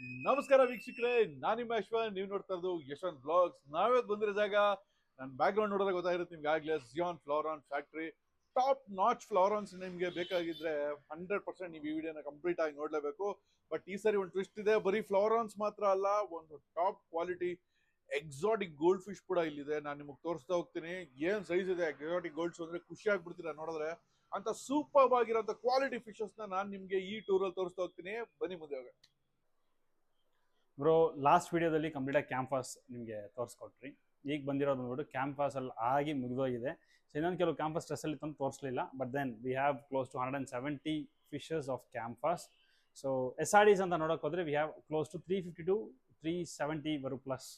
ನಮಸ್ಕಾರ ವೀಕ್ಷಕರೇ, ನಾನು ನಿಮ್ಮ ಯಶ್ವಂತ್. ನೀವು ನೋಡ್ತಾ ಇರೋದು ಯಶವಂತ್ ಬ್ಲಾಗ್ಸ್. ನಾವಿವತ್ತು ಬಂದಿರೋ ಜಾಗ, ನನ್ನ ಬ್ಯಾಕ್ಗ್ರೌಂಡ್ ನೋಡಿದ್ರೆ ಗೊತ್ತಾಗಿರುತ್ತೆ ನಿಮ್ಗೆ ಆಗ್ಲೇ, ಜಿಯಾನ್ ಫ್ಲವರಾನ್ ಫ್ಯಾಕ್ಟ್ರಿ. ಟಾಪ್ ನಾಚ್ ಫ್ಲವರಾನ್ಸ್ ನಿಮಗೆ ಬೇಕಾಗಿದ್ರೆ 100% ನೀವು ಈ ವಿಡಿಯೋನ ಕಂಪ್ಲೀಟ್ ಆಗಿ ನೋಡಲೇಬೇಕು. ಬಟ್ ಈ ಸರಿ ಒಂದು ಟ್ವಿಸ್ಟ್ ಇದೆ, ಬರೀ ಫ್ಲವರಾನ್ಸ್ ಮಾತ್ರ ಅಲ್ಲ, ಒಂದು top quality exotic gold fish ಕೂಡ ಇಲ್ಲಿದೆ. ನಾನು ನಿಮಗೆ ತೋರಿಸ್ತಾ ಹೋಗ್ತೀನಿ ಏನ್ ಸೈಜ್ ಇದೆ. ಎಕ್ಸಾಟಿಕ್ ಗೋಲ್ಡ್ಸ್ ಅಂದ್ರೆ ಖುಷಿ ಆಗ್ಬಿಡ್ತೀರಾ ನೋಡಿದ್ರೆ. ಅಂತ ಸೂಪರ್ ಆಗಿರೋಂಥ ಕ್ವಾಲಿಟಿ ಫಿಶಸ್ ನಾನು ನಿಮಗೆ ಈ ಟೂರಲ್ಲಿ ತೋರಿಸ್ತಾ ಹೋಗ್ತೀನಿ. ಬನ್ನಿ ಮುಂದೆ ಹೋಗೋಣ. ಬ್ರೋ, ಲಾಸ್ಟ್ ವಿಡಿಯೋದಲ್ಲಿ ಕಂಪ್ಲೀಟಾಗಿ ಕ್ಯಾಂಪಸ್ ನಿಮಗೆ ತೋರಿಸ್ಕೊಟ್ರಿ. ಈಗ ಬಂದಿರೋದು ನೋಡು ಕ್ಯಾಂಪಸಲ್ಲಿ ಆಗಿ ಮುಗಿದೋಗಿದೆ. ಸೊ ಇನ್ನೊಂದು ಕೆಲವು ಕ್ಯಾಂಪಸ್ ಸ್ಟ್ರೆಸ್ಸಲ್ಲಿ ತಂದು ತೋರಿಸಲಿಲ್ಲ. But then we have close to 170 fishes of campus. So S R Ds ಅಂತ ನೋಡೋಕೆ ಹೋದರೆ we have close to 350 to 370 ಬರು ಪ್ಲಸ್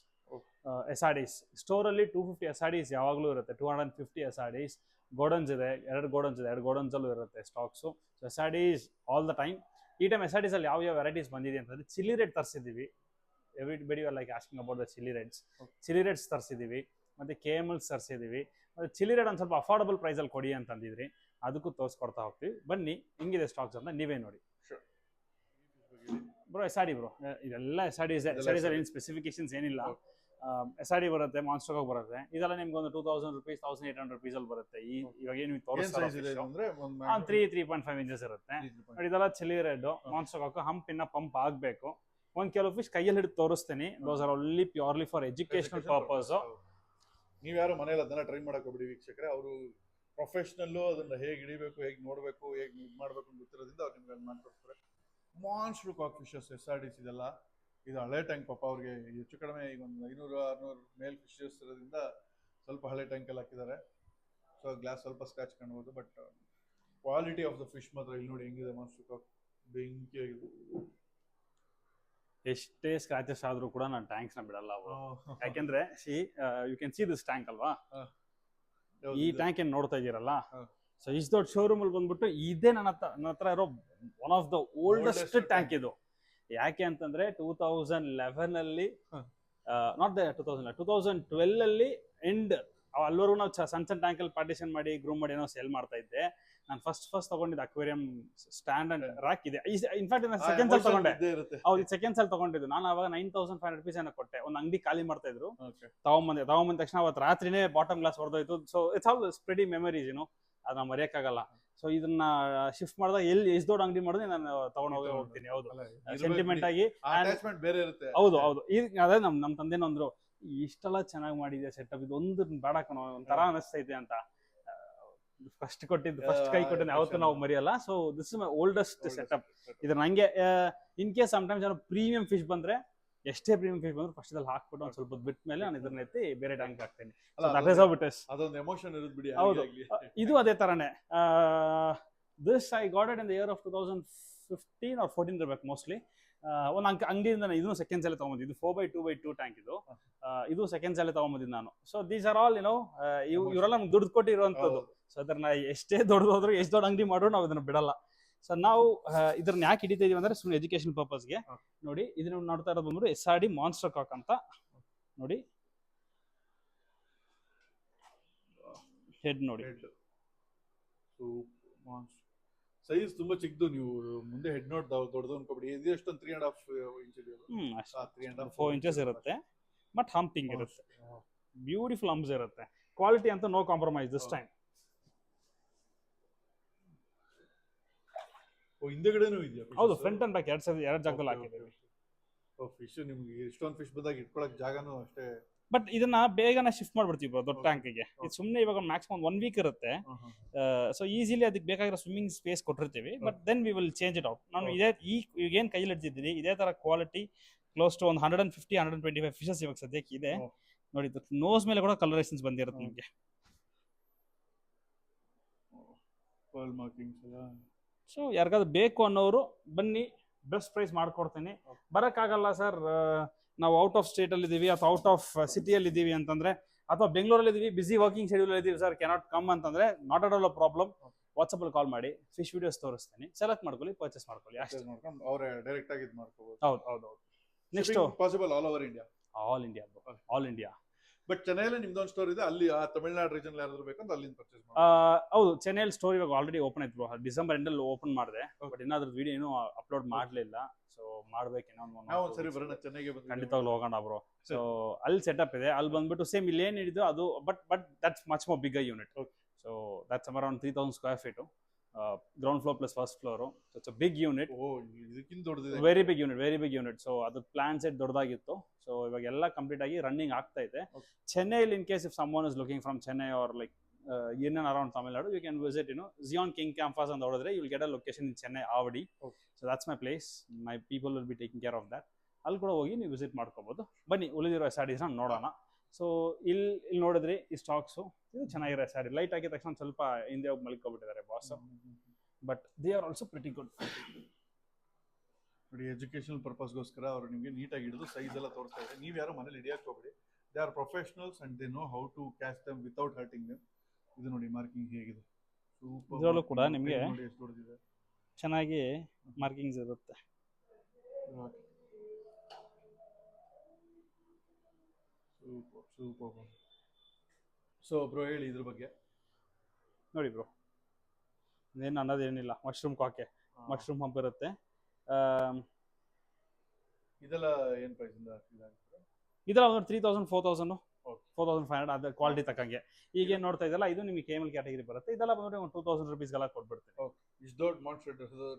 ಎಸ್ ಆರ್ ಡಿಸ್. ಸ್ಟೋರಲ್ಲಿ 250 ಎಸ್ ಆರ್ ಡಿಸ್ ಯಾವಾಗಲೂ ಇರುತ್ತೆ. 250 ಎಸ್ ಆರ್ ಡಿಸ್. ಗೋಡನ್ಸ್ ಇದೆ, ಎರಡು ಗೋಡನ್ಸಲ್ಲೂ ಇರುತ್ತೆ stocks. So S R Ds all the time. ಈ ಟೈಮ್ ಎಸ್ ಆರ್ ಡಿಸಲ್ಲಿ ಯಾವ ವೆರೈಟೀಸ್ ಬಂದಿದೆ ಅಂತಂದರೆ ಚಿಲ್ಲಿ ರೇಟ್ ತರಿಸಿದ್ದೀವಿ. Everybody are like asking about the chilli rates. Chilli rates ತರಿಸಿದ್ದೀವಿ, ಮತ್ತು KMLs ತರಿಸಿದ್ದೀವಿ. ಮತ್ತು ಚಿಲ್ಲಿ ರೇಟ್ ಒಂದು ಸ್ವಲ್ಪ ಅಫೋರ್ಡಬಲ್ ಪ್ರೈಸಲ್ಲಿ ಕೊಡಿ ಅಂತಂದಿದ್ರಿ, ಅದಕ್ಕೂ ತೋರಿಸ್ಕೊಡ್ತಾ ಹೋಗ್ತೀವಿ. ಬನ್ನಿ ಹೆಂಗಿದೆ ಸ್ಟಾಕ್ಸ್ ಅಂತ ನೀವೇ ನೋಡಿ. Bro S R D bro, ಇದೆಲ್ಲ ಎಸ್ ಆರ್ ಡಿ ಇದೆ. ಎಸ್ ಆರ್ ಡಿ ಏನು ಸ್ಪೆಸಿಫಿಕೇಶನ್ಸ್ ಏನಿಲ್ಲ. ಎಸ್ ಆರ್ ಡಿ ಬರುತ್ತೆ, ಮಾನ್ಸ್ಟರ್ ಬರುತ್ತೆ. ಇದೆಲ್ಲ ನಿಮ್ಗೆ ಒಂದು 2000 ರೂಪೀಸ್ 1800 ರೂಪೀಸಲ್ಲಿ ಬರುತ್ತೆ. ಇವಾಗ ಏನು ತೋರಿಸ್ತಾರೆ 3.5 ಇಂಚಸ್ ಇರುತ್ತೆ. ಇದೆಲ್ಲ ಚಿಲ್ಲಿ ರೇಟ್. ಮಾನ್ಸ್ಟರ್ ಹಂಪ್ ಇನ್ನ ಪಂಪ್ ಆಗಬೇಕು. ಒಂದು ಕೆಲವು ಫಿಶ್ ಕೈಯಲ್ಲಿ ಹಿಡಿದು ತೋರಿಸ್ತೀನಿ. Those are only purely for educational purpose. ನೀವು ಯಾರು ಮನೇಲಿ ಅದನ್ನ ಟ್ರೈ ಮಾಡಕ್ ಹೋಗ್ಬಿಡಿ ವೀಕ್ಷಕರೇ. ಅವರು ಪ್ರೊಫೆಷನಲ್ಲು ಅದನ್ನ ಹೇಗೆ ಹಿಡಿಬೇಕು, ಹೇಗೆ ನೋಡಬೇಕು, ಹೇಗೆ ಇದು ಮಾಡಬೇಕು ಅಂತ ಗೊತ್ತಿರೋದ್ರಿಂದ ಅವ್ರು ನಿಮ್ಗೆ ಮಾಡಿ ತೋರಿಸ್ತಾರೆ. Monster cock fishes S R Ds ಇದೆಲ್ಲ. ಇದು ಹಳೆ ಟ್ಯಾಂಕ್. ಪಾಪ ಅವ್ರಿಗೆ ಹೆಚ್ಚು ಕಡಿಮೆ ಈಗ ಒಂದು 500-600 ಮೇಲ್ ಫಿಶಸ್ ಇರೋದ್ರಿಂದ ಸ್ವಲ್ಪ ಹಳೆ ಟ್ಯಾಂಕಲ್ಲಿ ಹಾಕಿದ್ದಾರೆ. ಸೊ ಗ್ಲಾಸ್ ಸ್ವಲ್ಪ ಸ್ಕ್ರಾಚ್ ಕಾಣ್ಬೋದು. But quality of the fish ಮಾತ್ರ ಇಲ್ಲಿ ನೋಡಿ ಹೆಂಗಿದೆ. ಮಾನ್ಸ್ಟರ್ ಕಾಕ್ ಬೆಂಕಿ ಆಗಿದೆ. ಎಷ್ಟೇ ಸ್ಕ್ರಾಚಸ್ ಆದ್ರೂ ಕೂಡ ನಾನು ಟ್ಯಾಂಕ್ಸ್ ನ ಬಿಡಲ್ಲ. ಯಾಕೆಂದ್ರೆ you can see this tank ಅಲ್ವಾ, ಈ ಟ್ಯಾಂಕ್ ಏನ್ ನೋಡ್ತಾ ಇದೀರಲ್ಲ. ಸೊ ಇಷ್ಟು ದೊಡ್ಡ ಶೋರೂಮ್ ಅಲ್ಲಿ ಬಂದ್ಬಿಟ್ಟು ಇದೇ ನನ್ನ ಹತ್ರ ಇರೋ one of the oldest tank ಇದು. ಯಾಕೆ ಅಂತಂದ್ರೆ 2011 ಅಲ್ಲಿ ನಾಟ್ ದ 2012 ಅಲ್ಲಿ ಎಂಡ್ ಅಲ್ಲಿವರೆಗೂ ನಾವು ಸಣ್ಣ ಟ್ಯಾಂಕ್ ಅಲ್ಲಿ ಪಾರ್ಟಿಷನ್ ಮಾಡಿ ಗ್ರೂಮ್ ಮಾಡಿ ಏನೋ ಸೇಲ್ ಮಾಡ್ತಾ ಇದ್ದೆ. ನಾನು ಫಸ್ಟ್ ತಗೊಂಡಿದ್ದ ಅಕ್ವೇರಿಯಂ ಸ್ಟ್ಯಾಂಡ್ ಅಂಡ್ ರ್ಯಾಕ್ ಇದೆ. ಇನ್ಫ್ಯಾಕ್ಟ್ ನಾನು ಸೆಕೆಂಡ್ ಸೆಲ್ ತಗೊಂಡೆ. ಹೌದು, ಸೆಕೆಂಡ್ ಸೆಲ್ ತಗೊಂಡಿದ್ದು ನಾನು. ಅವಾಗ 9500 ರೂಪೀಸ್ ಏನೋ ಕೊಟ್ಟೆ. ಒಂದು ಅಂಗಡಿ ಖಾಲಿ ಮಾಡ್ತಾ ಇದ್ರು, ತಗೊಂಬಂದ ತಕ್ಷಣ ಅವತ್ತು ರಾತ್ರಿನೇ ಬಾಟಮ್ ಗ್ಲಾಸ್ ಹೊಡೆದೋಯ್ತು. ಸೊ ಇಟ್ಸ್ ಆಲ್ ಸ್ಪ್ರೆಡಿ ಮೆಮರೀಸ್, ಅದನ್ನ ಮರೆಯಕ್ಕಾಗಲ್ಲ. ಸೊ ಇದನ್ನ ಶಿಫ್ಟ್ ಮಾಡಿದಾಗ ಎಲ್ಲಿ ಎಷ್ಟು ದೊಡ್ಡ ಅಂಗಡಿ ಮಾಡಿದ್ರೆ ನಾನು ತಗೊಂಡು ಹೋಗ್ತೀನಿ. ಹೌದು, ಸೆಂಟಿಮೆಂಟ್ ಆಗಿ ಬೇರೆ ಇರುತ್ತೆ. ಹೌದು ಈಗ ಅದೇ ನಮ್ಮ ತಂದೆನಂದ್ರು, ಇಷ್ಟೆಲ್ಲ ಚೆನ್ನಾಗಿ ಮಾಡಿದೆ ಸೆಟಪ್, ಇದೊಂದು ಬೇಡ ಕಣೋ, ಒಂಥರ ಅನಿಸ್ತೈತೆ ಅಂತ. ಫಸ್ಟ್ ಕೈ ಕೊಟ್ಟಿದ್ದು ಯಾವತ್ತೂ ನಾವು ಮರೆಯಲ್ಲ. So this is my oldest setup. ಇದ್ರ ನಂಗೆ ಇನ್ ಕೇಸ್ ಸಮ್ಟೈಮ್ಸ್ ಏನೋ ಪ್ರೀಮಿಯಂ ಫಿಶ್ ಬಂದ್ರೆ, ಎಷ್ಟೇ ಪ್ರೀಮಿಯಂ ಫಿಶ್ ಬಂದ್ರೆ ಫಸ್ಟ್ ಅಲ್ಲಿ ಹಾಕ್ಬಿಟ್ಟು ಒಂದು ಸ್ವಲ್ಪ ಬಿಟ್ಟ ಮೇಲೆ ನಾನು ಇದನ್ನ ಎತ್ತಿ ಬೇರೆ ಟ್ಯಾಂಕ್ ಹಾಕ್ತೇನೆ. ಅದೊಂದು ಎಮೋಷನ್ ಇರುತ್ತೆ ಬಿಡಿ. ಹೌದು, ಇದು ಅದೇ ತರನೇ. This I got it in the year of 2015 or 14 ಇರ್ಬೇಕು ಮೋಸ್ಟ್ಲಿ. ಒಂದು ಅಂಗಡಿಯಿಂದ ಇದನ್ನು ಸೆಕೆಂಡ್ ಸಲ ತಗೊಂಬಂದಿದ್ದು. ಇದು 4x2x2 ಟ್ಯಾಂಕ್ ಇದು ಸೆಕೆಂಡ್ ಸಲ ತಗೊಂಬಂದಿದ್ದು ನಾನು. ಸೊ ದೀಸ್ ಆರ್ ಆಲ್ ಇವರೆಲ್ಲ ನಮ್ಗೆ ದುಡ್ಡು ಕೊಟ್ಟಿರುವಂತದ್ದು. ಸೊ ಅದನ್ನ ಎಷ್ಟೇ ದೊಡ್ಡದಾದ್ರು, ಎಷ್ಟು ದೊಡ್ಡ ಅಂಗಡಿ ಮಾಡ್ರು ನಾವು ಇದನ್ನ ಬಿಡಲ್ಲ. ಸೊ ನಾವು ಇದ್ರನ್ನ ಯಾಕೆ ಹಿಡಿತಾ ಇದೀವಿ ಅಂದ್ರೆ ಸುಮ್ಮನೆ ಎಜುಕೇಶನ್ ಪರ್ಪಸ್ಗೆ. ನೋಡಿ, ಇದನ್ನ ನೋಡ್ತಾ ಇರೋದು ಬಂದ್ಬಿಟ್ಟು S R D monster cock ಅಂತ. ನೋಡಿ ಹೆಡ್ ನೋಡಿ, ಸೈಜ್ ತುಂಬಾ ಚಿಕ್ಕದು. ನೀವು ಮುಂದೆ ಹೆಡ್ ನೋಟ್ ದೊಡ್ಡದು ಅನ್ಕೋಬಿಡಿ. ಇದು ಎಷ್ಟೊಂದು 3.5 ಇಂಚ್ ಇದೆ. 4 ಇಂಚಸ್ ಇರುತ್ತೆ. ಬಟ್ ಹಂಪಿಂಗ್ ಇರುತ್ತೆ, ಬ್ಯೂಟಿಫುಲ್ ಹಂಪ್ಸ್ ಇರುತ್ತೆ. ಕ್ವಾಲಿಟಿ ಅಂತ ನೋ ಕಾಂಪ್ರಮೈಸ್ ದಿಸ್ ಟೈಮ್. ಹಿಂದೆಗಡೆನೂ ಇದೆಯಾ? ಹೌದು, ಫ್ರಂಟ್ ಅಂಡ್ ಬ್ಯಾಕ್ ಎರಡು ಜಾಗದಲ್ಲಿ ಹಾಕಿದ್ದೀವಿ. ಫಿಶ್ ನಿಮ್ಗೆ ಎಷ್ಟೊಂದು ಫಿಶ್ ಬಂದಾಗ ಇಟ್ಕೊಳಕ್ ಜಾಗನೂ ಅಷ್ಟೇ. ಬಟ್ ಇದನ್ನ ಬೇಗನೆ ಶಿಫ್ಟ್ ಮಾಡ್ಬಿಡ್ತೀವಿ ದೊಡ್ಡ ಟ್ಯಾಂಕ್ಗೆ. ಇದು ಸುಮ್ಮನೆ ಇವಾಗ ಮ್ಯಾಕ್ಸಿಮಮ್ 1 ವೀಕ್ ಇರುತ್ತೆ. ಸೊ ಈಸಿಲಿ ಅದಕ್ಕೆ ಬೇಕಾಗಿರೋ ಸ್ವಿಮ್ಮಿಂಗ್ ಸ್ಪೇಸ್ ಕೊಟ್ಟಿರ್ತೀವಿ. But then we will change it out. ನಾನು ಈಗ ಏನು ಕೈಯಲ್ಲಿ ಹಿಡ್ತಿದ್ದೀನಿ ಇದೇ ತರ ಕ್ವಾಲಿಟಿ ಕ್ಲೋಸ್ ಟು ಒಂದು 150-125 ಫಿಶಸ್ ಇವಾಗ ಸದ್ಯಕ್ಕೆ ಇದೆ. ನೋಡಿ, ನೋಸ್ ಮೇಲೆ ಕೂಡ ಕಲರೇಷನ್ಸ್ ಬಂದಿರುತ್ತೆ ನಿಮಗೆ. ಸೊ ಯಾರಿಗಾದ್ರು ಬೇಕು ಅನ್ನೋರು ಬನ್ನಿ, ಬೆಸ್ಟ್ ಪ್ರೈಸ್ ಮಾಡ್ಕೊಡ್ತೀನಿ. ಬರೋಕ್ಕಾಗಲ್ಲ ಸರ್, ನಾವು ಔಟ್ ಆಫ್ ಸ್ಟೇಟ್ ಅಲ್ಲಿ ಇದೀವಿ ಅಥವಾ ಔಟ್ ಆಫ್ ಸಿಟಿಯಲ್ಲಿ ಇದೀವಿ ಅಂತಂದ್ರೆ, ಅಥವಾ ಬೆಂಗಳೂರಲ್ಲಿ ಇದೀವಿ, ಬಿಸಿ ವರ್ಕಿಂಗ್ ಶೆಡ್ಯೂಲ್ ಇದೀವಿ ಸರ್, ಕೆನಾಟ್ ಕಮ್ ಅಂತಂದ್ರೆ not at all a problem. WhatsApp ಅಲ್ಲಿ ಕಾಲ್ ಮಾಡಿ ಫಿಶ್ ವಿಡಿಯೋಸ್ ತೋರಿಸ್ತೀನಿ, ಸೆಲೆಕ್ಟ್ ಮಾಡ್ಕೊಳ್ಳಿ, ಪರ್ಚೇಸ್ ಮಾಡ್ಕೊಳ್ಳಿ ಅಷ್ಟೇ. ಅವರೇ ಡೈರೆಕ್ಟ್ ಆಗಿ ಇದು ಮಾಡ್ಕೋಬಹುದು. ಹೌದು. Next possible all over India. All India. But ಚೆನ್ನೈಲಿ ನಿಮ್ದೊಂದು ಸ್ಟೋರ್ ಇದೆ, ಅಲ್ಲಿ ಆ ತಮಿಳ್ನಾಡು ರೀಜನ್ ಯಾರಾದ್ರೂ ಬೇಕಂದ್ರೆ ಅಲ್ಲಿಂದ ಪರ್ಚೇಸ್ ಮಾಡಿ. ಹೌದು, ಚೆನ್ನೈಲಿ ಸ್ಟೋರ್ ಇವಾಗ ಆಲ್ರೆಡಿ ಓಪನ್ ಆಯ್ತು ಬ್ರೋ. ಡಿಸೆಂಬರ್ ಎಂಡಲ್ಲಿ ಓಪನ್ ಮಾಡಿದೆ, ಬಟ್ ಇನ್ನಾದ್ರೂ ವಿಡಿಯೋ ಏನೂ ಅಪ್ಲೋಡ್ ಮಾಡಲಿಲ್ಲ. ಸೊ ಮಾಡ್ಬೇಕು ನಾವು ಒಂದ್ಸರಿ ಬರೋಣ, ಚೆನ್ನೈಗೆ ಬಂದು ಖಂಡಿತವಾಗ್ಲೂ ಹೋಗೋಣ ಬ್ರೋ. ಸೊ ಅಲ್ಲಿ ಸೆಟಪ್ ಇದೆ, ಅಲ್ಲಿ ಬಂದ್ಬಿಟ್ಟು ಸೇಮ್ ಇಲ್ಲಿ ಏನ್ ಹಿಡಿದು ಅದು, but that's much more bigger unit. So that's around 3000 square feet, ground floor plus first floor. It's a big unit, ಇದಕ್ಕಿಂತ ದೊಡ್ಡದಿದೆ, ವೆರಿ ಬಿಗ್ ಯೂನಿಟ್. ಸೊ ಅದು ಪ್ಲಾನ್ ಸೆಟ್ ದೊಡ್ಡದಾಗಿತ್ತು. ಸೊ ಇವಾಗ ಎಲ್ಲ ಕಂಪ್ಲೀಟ್ ಆಗಿ ರನ್ನಿಂಗ್ ಆಗ್ತಾ ಇದೆ. ಚೆನ್ನೈಲಿ in case if someone is looking from Chennai or like in and around Tamil Nadu, you can visit, Zion King Campus and hodre you will get a location in Chennai Avadi. So that's my place. My people will be taking care of that. ಅಲ್ಲಿ ಕೂಡ ಹೋಗಿ ನೀವು visit ಮಾಡ್ಕೋಬಹುದು. ಬನ್ನಿ ಉಳಿದಿರೋ ಎಸ್ಆರ್ಡಿಸ್ ನ ನೋಡೋಣ. So ಇಲ್ಲಿ ನೋಡಿದ್ರಿ ಈ ಸ್ಟಾಕ್ಸ್, ಇದು ಚೆನ್ನಾಗಿರೋ ಎಸ್ಆರ್ಡಿ. ಲೈಟ್ ಆಗಿದ ತಕ್ಷಣ ಸ್ವಲ್ಪ ಹಿಂದೆ ಹೋಗಿ ಮಲ್ಕೋಬಿಟ್ಟಿದ್ದಾರೆ boss, but they are also pretty good. ನೋಡಿ, ಎಜುಕೇಶನಲ್ ಪರ್ಪಸ್ಗೋಸ್ಕರ ಅವರು ನಿಮಗೆ ನೀಟಾಗಿ ಹಿಡಿದು ಸೈಜ್ ಎಲ್ಲ ತೋರಿಸ್ತಾ ಇದ್ದಾರೆ. ನೀವು ಯಾರು ಮನೇಲಿ ಹಿಡಿಯಕ್ಕೆ ಹೋಗ್ಬೇಡಿ. They are professionals and they know how to catch them without hurting them. ಇದು ನೋಡಿ ಮಾರ್ಕಿಂಗ್ ಹೇಗಿದೆ, ಇದರಲ್ಲೂ ಕೂಡ ನಿಮಗೆ ನೋಡಿ ಎಷ್ಟು ದೊಡ್ಡದಿದೆ, ಚೆನ್ನಾಗಿ ಮಾರ್ಕಿಂಗ್ಸ್ ಇರುತ್ತೆ. ಸೂಪರ್. ಸೊ ಬ್ರೋ ಹೇಳಿ ಇದ್ರ ಬಗ್ಗೆ. ನೋಡಿ ಬ್ರೋ, ಏನು ಅನ್ನೋದೇನಿಲ್ಲ, ಮಶ್ರೂಮ್ ಕಾಕೆ, ಮಶ್ರೂಮ್ ಹಂಪ್ ಇರುತ್ತೆ. ಇದೆಲ್ಲ ಏನು ಪ್ರೈಸ್ ಇಂದ ಇದೆಲ್ಲ ಒಂದು 3000 4000 4500 ಅದ ಕ್ವಾಲಿಟಿ ತಕ್ಕಂಗೆ. ಈಗ ಏನ್ ನೋಡ್ತಾ ಇದೆಲ್ಲ ಇದು ನಿಮಗೆ KML ಕ್ಯಾಟಗರಿ ಬರುತ್ತೆ. ಇದೆಲ್ಲ ಬಂದ್ರೆ ಒಂದು 2000 ರೂಪೀಸ್ಗೆಲ್ಲ ಕೊಟ್ಬಿಡ್ತೀನಿ. ಇಷ್ಟು ದೊಡ್ಡ ಮಾನ್ಸ್ಟರ್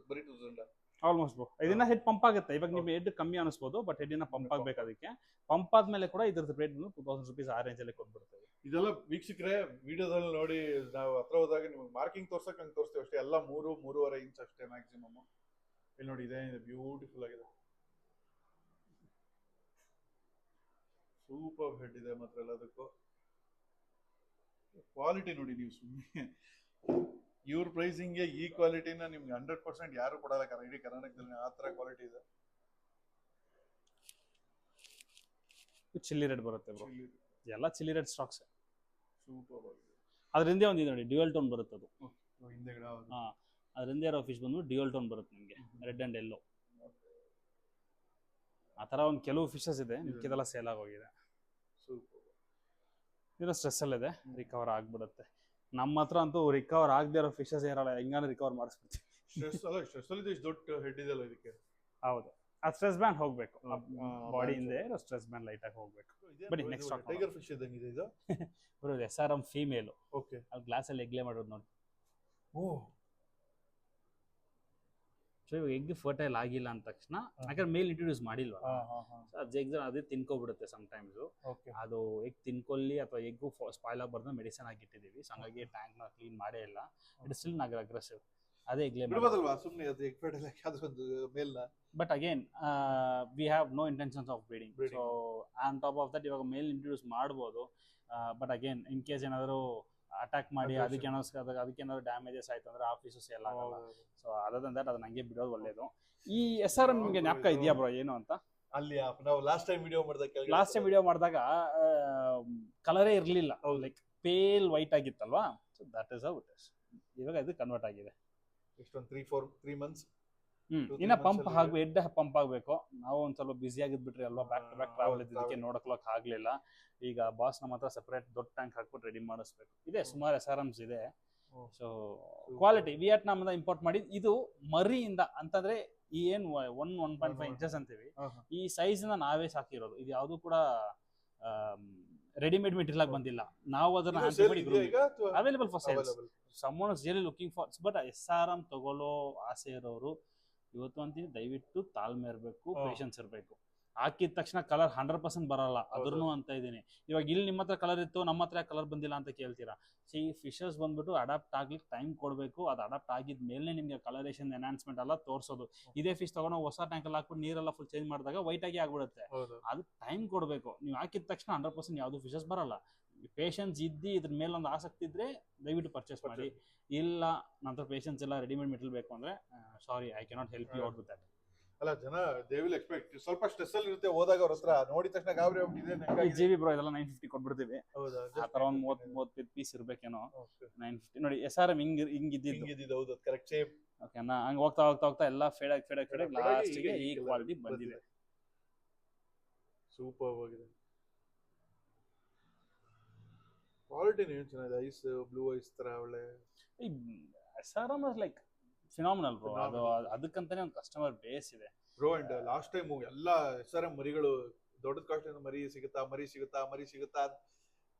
ಬರೀ 2000 ಆಲ್ಮೋಸ್ಟ್ ಬ್ರೋ. ಇದನ್ನ ಹೆಡ್ ಪಂಪ್ ಆಗುತ್ತೆ. ಇವಾಗ ನಿಮ್ಗೆ ಹೆಡ್ ಕಮ್ಮಿ ಅನಿಸ್ಬೋದು, ಬಟ್ ಹೆಡ್ಡಿನ ಪಂಪ್ ಆಗ್ಬೇಕು. ಅದಕ್ಕೆ ಪಂಪ್ ಆದ್ಮೇಲೆ ಕೂಡ ಇದ್ರದ್ದು ರೇಟ್ 2000 ರೂಪೀಸ್ ಆ ರೇಂಜ್ ಅಲ್ಲಿ ಕೊಟ್ಬಿಡ್ತೇವೆ. ಇದೆಲ್ಲ ವೀಕ್ಷಕರೇ ವಿಡಿಯೋದಲ್ಲಿ ನೋಡಿ, ನಾವು ಹತ್ರ ಹೋದಾಗ ನಿಮ್ಗೆ ಮಾರ್ಕಿಂಗ್ ತೋರ್ಸಕ್ ಹಂಗೆ ತೋರಿಸ್ತೀವಿ ಅಷ್ಟೇ. ಎಲ್ಲ 3-3.5 ಇಂಚ್ ಅಷ್ಟೇ ಮ್ಯಾಕ್ಸಿಮಮ್. ಇಲ್ಲಿ ನೋಡಿ, ಇದೆ ಬ್ಯೂಟಿಫುಲ್ ಆಗಿದೆ, ಸೂಪರ್ ಹೆಡ್ ಇದೆ ಮಾತ್ರ ಎಲ್ಲದಕ್ಕೂ. ಕ್ವಾಲಿಟಿ ನೋಡಿ, ನೀವು ಸುಮ್ಮನೆ ಇವ್ರ ಪ್ರೈಸಿಂಗ್ಗೆ ಈ ಕ್ವಾಲಿಟಿನ ನಿಮ್ಗೆ 100% ಯಾರು ಕೊಡಲ್ಲ, ಇಡೀ ಕರ್ನಾಟಕದಲ್ಲಿ ಆ ತರ ಕ್ವಾಲಿಟಿ ಇದೆ. ಚಿಲ್ಲಿ ರೆಡ್ ಬರುತ್ತೆ ಬ್ರೋ, ಎಲ್ಲ ಚಿಲ್ಲಿ ರೆಡ್ ಸ್ಟಾಕ್ಸ್. ಸೂಪರ್ ಆಗಿದೆ. ಅದ್ರ ಹಿಂದೆ ಒಂದಿದೆ ನೋಡಿ, ಡ್ಯುಯಲ್ ಟೋನ್ ಬರುತ್ತೆ ಅದು. ಹಿಂದೆಗಡೆ ಅದ್ರ ಹಿಂದೆ ಇರೋ ಫಿಶ್ ಬಂದು ಡ್ಯುಯಲ್ ಟೋನ್ ಬರುತ್ತೆ ನಿಮಗೆ, ರೆಡ್ ಅಂಡ್ ಯೆಲ್ಲೋ. ಆ ತರ ಒಂದು ಕೆಲವು ಫಿಶಸ್ ಇದೆ, ಮಿಕ್ಕಿದೆಲ್ಲ ಸೇಲ್ ಆಗೋಗಿದೆ. ಇದು ಸ್ಟ್ರೆಸ್ ಅಲ್ಲಿದೆ, ರಿಕವರ್ ಆಗ್ಬಿಡುತ್ತೆ. ನಮ್ಮ ಹತ್ರ ಅಂತೂ ರಿಕವರ್ ಆಗದೆ ಇರೋ ಫಿಶಸ್ ಇರಲ್ಲ, ಹೆಂಗಾದ್ರೆ ರಿಕವರ್ ಮಾಡಿಸ್ಬಿಡ್ತೀವಿ. ದೊಡ್ಡ ಹೆಡ್ ಇದೆಲ್ಲ ಇದಕ್ಕೆ. ಹೌದು, ಆ ಸ್ಟ್ರೆಸ್ ಬ್ಯಾಂಡ್ ಹೋಗ್ಬೇಕು, ಬಾಡಿ ಹಿಂದೆ ಸ್ಟ್ರೆಸ್ ಬ್ಯಾಂಡ್ ಲೈಟ್ ಆಗಿ ಹೋಗ್ಬೇಕು. ಬನ್ನಿ ನೆಕ್ಸ್ಟ್ ಟೈಗರ್ ಫಿಶ್ ಇದ್ದಂಗಿದೆ ಇದು. ಬರೋ SRM ಫೀಮೇಲ್. ಓಕೆ, ಅಲ್ಲಿ ಗ್ಲಾಸ್ ಅಲ್ಲಿ ಎಗ್ಲೇ ಮಾಡೋದು ನೋಡಿ. ಸೊ ಇವಾಗ ಎಗ್ ಫರ್ಟೈಲ್ ಆಗಿಲ್ಲ ಅಂದ ತಕ್ಷಣ, ಯಾಕಂದ್ರೆ ಮೇಲ್ ಇಂಟ್ರೊಡ್ಯೂಸ್ ಮಾಡಿಲ್ವಾ, ಅದೇ ತಿನ್ಕೋಬಿಡುತ್ತೆ ಸಮ್ಟೈಮ್ಸ್. ಅದು ಎಗ್ ತಿನ್ಕೊಳ್ಳಿ ಅಥವಾ ಎಗ್ ಸ್ಪಾಯ್ಲ್ ಆಗಬಾರ್ದು ಮೆಡಿಸಿನ್ ಆಗಿ ಇಟ್ಟಿದ್ದೀವಿ. ಸೊ ಹಂಗಾಗಿ ಟ್ಯಾಂಕ್ ನ ಕ್ಲೀನ್ ಮಾಡೇ ಇಲ್ಲ. It still aggressive. ಅದೇ ಎಗ್ಲೇ ಸುಮ್ಮನೆ ಅದು ಎಗ್ ಫರ್ಟೈಲ್ ಒಂದು ಮೇಲ್ನ. But again we have no intentions of breeding. So on top of that ಇವಾಗ ಮೇಲ್ ಇಂಟ್ರೊಡ್ಯೂಸ್ ಮಾಡ್ಬೋದು. ಬಟ್ ಅಗೇನ್ ಇನ್ ಕೇಸ್ ಏನಾದರೂ ಅಟ್ಯಾಕ್ ಮಾಡಿ ಅದಕ್ಕೇನಾದ್ರು ಡ್ಯಾಮೇಜಸ್ ಆಯ್ತು ಅಂದ್ರೆ ಆಫೀಸು ಸೇಲ್ ಆಗಲ್ಲ. ಸೊ ಅದರ್ ದನ್ ದಟ್ ಅದನ್ನ ಹಂಗೆ ಬಿಡೋದು ಒಳ್ಳೇದು. ಈ SRM ನಿಮಗೆ ಜ್ಞಾಪಕ ಇದೆಯಾ ಬ್ರೋ ಏನು ಅಂತ? ಅಲ್ಲಿ ನಾವು ಲಾಸ್ಟ್ ಟೈಮ್ ವಿಡಿಯೋ ಮಾಡಿದಾಗ ಕಲರೇ ಇರಲಿಲ್ಲ, ಲೈಕ್ ಪೇಲ್ ವೈಟ್ ಆಗಿತ್ತಲ್ವಾ. So that is how it is. ಇವಾಗ ಇದು ಕನ್ವರ್ಟ್ ಆಗಿದೆ. ಎಷ್ಟೊಂದು 3 ಮಂತ್ಸ್. ಇನ್ನ ಪಂಪ್ ಹೆಡ್ ಪಂಪ್ ಆಗಬೇಕು. ನಾವು ಒಂದ್ ಸ್ವಲ್ಪ ಬಿಸಿ ಆಗಿದ್ಬಿಟ್ರಿ ಅಲ್ವಾ, ಬ್ಯಾಕ್ ಟು ಬ್ಯಾಕ್ ಟ್ರಾವೆಲ್ ಇದ್ದಕ್ಕೆ ನೋಡಕ್ಲಕ್ ಆಗ್ಲಿಲ್ಲ. ಈಗ ಬಾಸ್ ನಮ್ಮ ಹತ್ರ ಸೆಪರೇಟ್ ದೊಡ್ಡ ಟ್ಯಾಂಕ್ ಹಾಕ್ಬಿಟ್ಟು ರೆಡಿ ಮಾಡಿಸ್ಬೇಕು. ಇದೆ ಸುಮಾರು SRMs ಇದೆ. ಸೊ ಕ್ವಾಲಿಟಿ ವಿಯೆಟ್ನಾಮ್ ಇಂದ ಇಂಪೋರ್ಟ್ ಮಾಡಿ, ಇದು ಮರಿಯಿಂದ ಅಂತಂದ್ರೆ ಈ ಏನ್ 1.5 ಇಂಚಸ್ ಅಂತೀವಿ, ಈ ಸೈಜ್ ನ ನಾವೇ ಸಾಕಿರೋದು. ಇದು ಯಾವ್ದು ಕೂಡ ರೆಡಿಮೇಡ್ ಮೆಟೀರಿಯಲ್ ಆಗಿ ಬಂದಿಲ್ಲ. ನಾವು ಅದನ್ನ available for sales. someone is really looking for, but SRM ತಗೊಳ್ಳೋ ಆಸೆ ಇರೋರು ಇವತ್ತು ಅಂತೀನಿ ದಯವಿಟ್ಟು ತಾಳ್ಮೆ ಇರಬೇಕು, ಪೇಷನ್ಸ್ ಇರಬೇಕು. ಹಾಕಿದ ತಕ್ಷಣ ಕಲರ್ 100% ಬರಲ್ಲ, ಅದ್ರೂ ಅಂತ ಇದೀನಿ. ಇವಾಗ ಇಲ್ಲಿ ನಿಮ್ಮ ಹತ್ರ ಕಲರ್ ಇತ್ತು, ನಮ್ಮ ಹತ್ರ ಕಲರ್ ಬಂದಿಲ್ಲ ಅಂತ ಕೇಳ್ತೀರಾ. ಸಿ ಫಿಶಸ್ ಬಂದ್ಬಿಟ್ಟು ಅಡಾಪ್ಟ್ ಆಗ್ಲಿಕ್ಕೆ ಟೈಮ್ ಕೊಡಬೇಕು. ಅದು ಅಡಾಪ್ಟ್ ಆಗಿದ ಮೇಲೆ ನಿಮ್ಗೆ ಕಲರೇಷನ್ ಎನ್ಹಾನ್ಸ್ಮೆಂಟ್ ಎಲ್ಲ ತೋರಿಸೋದು. ಇದೇ ಫಿಶ್ ತಗೊಂಡು ಹೊಸ ಟ್ಯಾಂಕ್ ಅಲ್ಲಿ ಹಾಕ್ಬಿಟ್ಟು ನೀರೆಲ್ಲ ಫುಲ್ ಚೇಂಜ್ ಮಾಡಿದಾಗ ವೈಟ್ ಆಗಿ ಆಗ್ಬಿಡುತ್ತೆ. ಅದು ಟೈಮ್ ಕೊಡಬೇಕು. ನೀವು ಹಾಕಿದ ತಕ್ಷಣ 100% ಯಾವ್ದು ಫಿಶಸ್ ಬರಲ್ಲ. ಪೇಷನ್ಸ್ ಇದ್ದು ಇದ್ರ ಮೇಲೆ ಒಂದು ಆಸಕ್ತಿ ಇದ್ರೆ ದಯವಿಟ್ಟು ಪರ್ಚೇಸ್ ಮಾಡಿ. ಇಲ್ಲ ನಂತರ ಪೇಷನ್ಸ್ ಎಲ್ಲ ರೆಡಿಮೇಡ್ ಮೆಟೀರಿಯಲ್ ಬೇಕು ಅಂದ್ರೆ ಸಾರಿ, I cannot help you out with that. ಅಲ್ಲ, ಜನ ದೇ ವಿಲ್ ಎಕ್ಸ್ಪೆಕ್ಟ್ ಸ್ವಲ್ಪ ಸ್ಟ್ರೆಸ್ ಅಲ್ಲಿ ಇರುತ್ತೆ. ಹೋದಾಗ ಅವ್ರ ಹತ್ರ ನೋಡಿದ ತಕ್ಷಣ ಗಾಬರಿ ಆಗ್ಬಿಟ್ಟಿದೆ. GB ಬ್ರೋ ಇದೆಲ್ಲ 950 ಕೊಟ್ಬಿಡ್ತೀವಿ. ಆ ತರ ಒಂದು 30 ಪೀಸ್ ಇರ್ಬೇಕೇನೋ. 950 ನೋಡಿ. SRM ಹಿಂಗಿದ್ದು ಹೌದು, ಕರೆಕ್ಟ್ ಸೇಮ್. ಓಕೆನಾ? ಹಂಗೆ ಹೋಗ್ತಾ ಎಲ್ಲ ಫೇಡ್ ಆಗಿ ಲಾಸ್ಟಿಗೆ ಈ ಕ್ವಾಲಿಟಿ ಬಂದಿದೆ. ಸೂಪರ್ ಆಗಿದೆ. ಕ್ವಾಲಿಟಿ ಏನು ಚೆನ್ನಾಗಿದೆ, ಐಸ್ ಬ್ಲೂ ಐಸ್ ತರ ಒಳ್ಳೆ. SRM is like phenomenal bro. ಅದು ಅದಕ್ಕಂತಾನೆ ಒಂದು ಕಸ್ಟಮರ್ ಬೇಸ್ ಇದೆ ಬ್ರೋ. ಅಂಡ್ ಲಾಸ್ಟ್ ಟೈಮ್ ಎಲ್ಲ SRM ಮರಿಗಳು ದೊಡ್ಡದ ಕಾಸ್ಟ್ ಮರಿ ಸಿಗುತ್ತಾ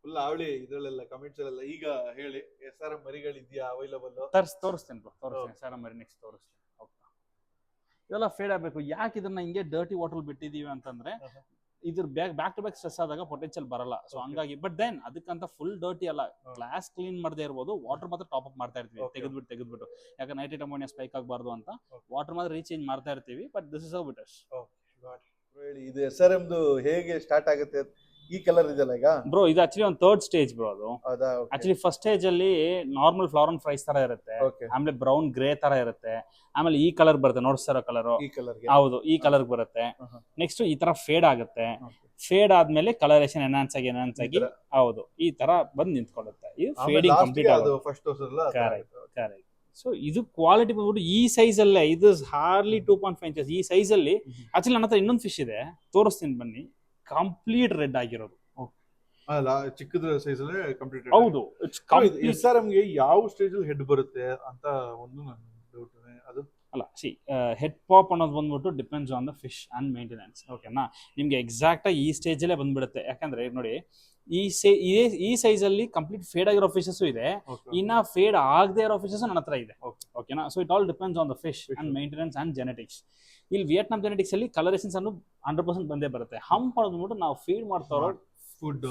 ಫುಲ್ ಅವಳಿ ಇದ್ರಲ್ಲೆಲ್ಲ ಕಮೆಂಟ್ಸ್ ಅಲ್ಲೆಲ್ಲ. ಈಗ ಹೇಳಿ SRM ಮರಿಗಳಿದ್ಯಾ ಅವೈಲಬಲ್? ತೋರಿಸ್ತೇನೆ ಬ್ರೋ, ತೋರಿಸ್ತೇನೆ. SRM ಮರಿ ನೆಕ್ಸ್ಟ್ ತೋರಿಸ್ತೇನೆ. ಇದೆಲ್ಲ ಫೇಡ್ ಆಗಬೇಕು. ಯಾಕೆ ಇದನ್ನ ಹಿಂಗೆ ಡರ್ಟಿ ವಾಟರ್ ಬಿಟ್ಟಿದೀವಿ ಅಂತಂದ್ರೆ ಇದ್ರ ಬ್ಯಾಕ್ ಟು ಬ್ಯಾಕ್ ಸ್ಟ್ರೆಸ್ ಆದಾಗ ಪೊಟೆನ್ಶಿಯಲ್ ಬರಲ್ಲ. ಸೊ ಹಂಗಾಗಿ ಬಟ್ ದೆನ್ ಅದಕ್ಕಂತ ಫುಲ್ ಡರ್ಟಿ ಅಲ್ಲ, ಗ್ಲಾಸ್ ಕ್ಲೀನ್ ಮಾಡದೇ ಇರ್ಬೋದು, ವಾಟರ್ ಮಾತ್ರ ಟಾಪ್ ಅಪ್ ಮಾಡ್ತಾ ಇರ್ತೀವಿ ತೆಗೆದ್ಬಿಟ್ಟು. ಯಾಕಂದ್ರೆ ನೈಟ್ರೇಟ್ ಅಮೋನಿಯಾ ಸ್ಪೈಕ್ ಆಗಬಾರ್ದು ಅಂತ ವಾಟರ್ ಮಾತ್ರ ರೀಚೇಂಜ್ ಮಾಡ್ತಾ ಇರ್ತೀವಿ. But this is how it is. ಹೇಳಿ, ಇದು SRM ಹೇಗೆ ಸ್ಟಾರ್ಟ್ ಆಗುತ್ತೆ? ಈ ಕಲರ್ ಇದೆಲ್ಲ ಈಗ ಬ್ರೋ, ಇದು ಆಕ್ಚುಲಿ ಒಂದು ಥರ್ಡ್ ಸ್ಟೇಜ್ ಬ್ರೋ. ಅದು ಆಕ್ಚುಲಿ ಫಸ್ಟ್ ಸ್ಟೇಜ್ ಅಲ್ಲಿ ನಾರ್ಮಲ್ ಫ್ಲವರ್ ಅಂಡ್ ಫ್ರೈಸ್ ತರ ಇರುತ್ತೆ, ಆಮೇಲೆ ಬ್ರೌನ್ ಗ್ರೇ ತರ ಇರುತ್ತೆ, ಆಮೇಲೆ ಈ ಕಲರ್ ಬರುತ್ತೆ ನೋಡ್ತಾರ ಕಲರ್. ಹೌದು, ಈ ಕಲರ್ ಬರುತ್ತೆ. ನೆಕ್ಸ್ಟ್ ಈ ತರ ಫೇಡ್ ಆಗುತ್ತೆ. ಫೇಡ್ ಆದ್ಮೇಲೆ ಕಲರೇಷನ್ ಎನ್ಹಾನ್ಸ್ ಆಗಿ ಹೌದು ಈ ತರ ಬಂದು ನಿಂತ್ಕೊಳ್ಳುತ್ತೆ. ಇದು ಫೇಡಿಂಗ್ ಕಂಪ್ಲೀಟ್ ಆಗುತ್ತೆ. ಕರೆಕ್ಟ್. ಸೊ ಇದು ಕ್ವಾಲಿಟಿ ಬಂದ್ಬಿಟ್ಟು ಈ ಸೈಜ್ ಅಲ್ಲೇ, ಇದು ಹಾರ್ಲಿ 2.5 ಇಂಚಸ್ ಈ ಸೈಜ್ ಅಲ್ಲಿ. ಆಕ್ಚುಲಿ ನನ್ನ ಹತ್ರ ಇನ್ನೊಂದು ಫಿಶ್ ಇದೆ, ತೋರಿಸ್ತೀನಿ ಬನ್ನಿ. ಕಂಪ್ಲೀಟ್ ರೆಡ್ ಆಗಿರೋದು, ಚಿಕ್ಕದ ಸೈಜ್ ಅಲ್ಲಿ ಕಂಪ್ಲೀಟ್. ಹೌದು. SRM ಗೆ ಯಾವ ಸ್ಟೇಜ್ ಅಲ್ಲಿ ಹೆಡ್ ಬರುತ್ತೆ ಅಂತ ಒಂದು ನನ್ನ ಡೌಟ್. ಅದು ಅಲ್ಲ, ಹೆಡ್ ಪಾಪ್ ಅನ್ನೋದು ಬಂದ್ಬಿಟ್ಟು depends on the fish and maintenance. ಓಕೆನಾ, ನಿಮ್ಗೆ ಎಕ್ಸಾಕ್ಟ್ ಆಗಿ ಈ ಸ್ಟೇಜ್ ಅಲ್ಲೇ ಬಂದ್ಬಿಡುತ್ತೆ. ಯಾಕಂದ್ರೆ ನೋಡಿ, ಈ ಸೈಜ್ ಅಲ್ಲಿ ಕಂಪ್ಲೀಟ್ ಫೇಡ್ ಆಗಿರೋ ಫಿಶಸ್ ಇದೆ, ಇನ್ನ ಫೇಡ್ ಆಗದೆ ಇರೋ ಫಿಶಸ್ ನನ್ನ ಹತ್ರ ಇದೆ. ಓಕೆನಾ, so it all depends on the fish and maintenance and genetics. ಇಲ್ಲಿ ವಿಯೆಟ್ನಾಂ ಜೆನೆಟಿಕ್ಸ್ ಅಲ್ಲಿ ಕಲರೇಷನ್ಸ್ ಅನ್ನು 100% ಬಂದೇ ಬರುತ್ತೆ. ಹಂಪ್ ಅನ್ನೋದು ನಾವು ಫೀಡ್ ಮಾಡ್ತಾ ಇರೋ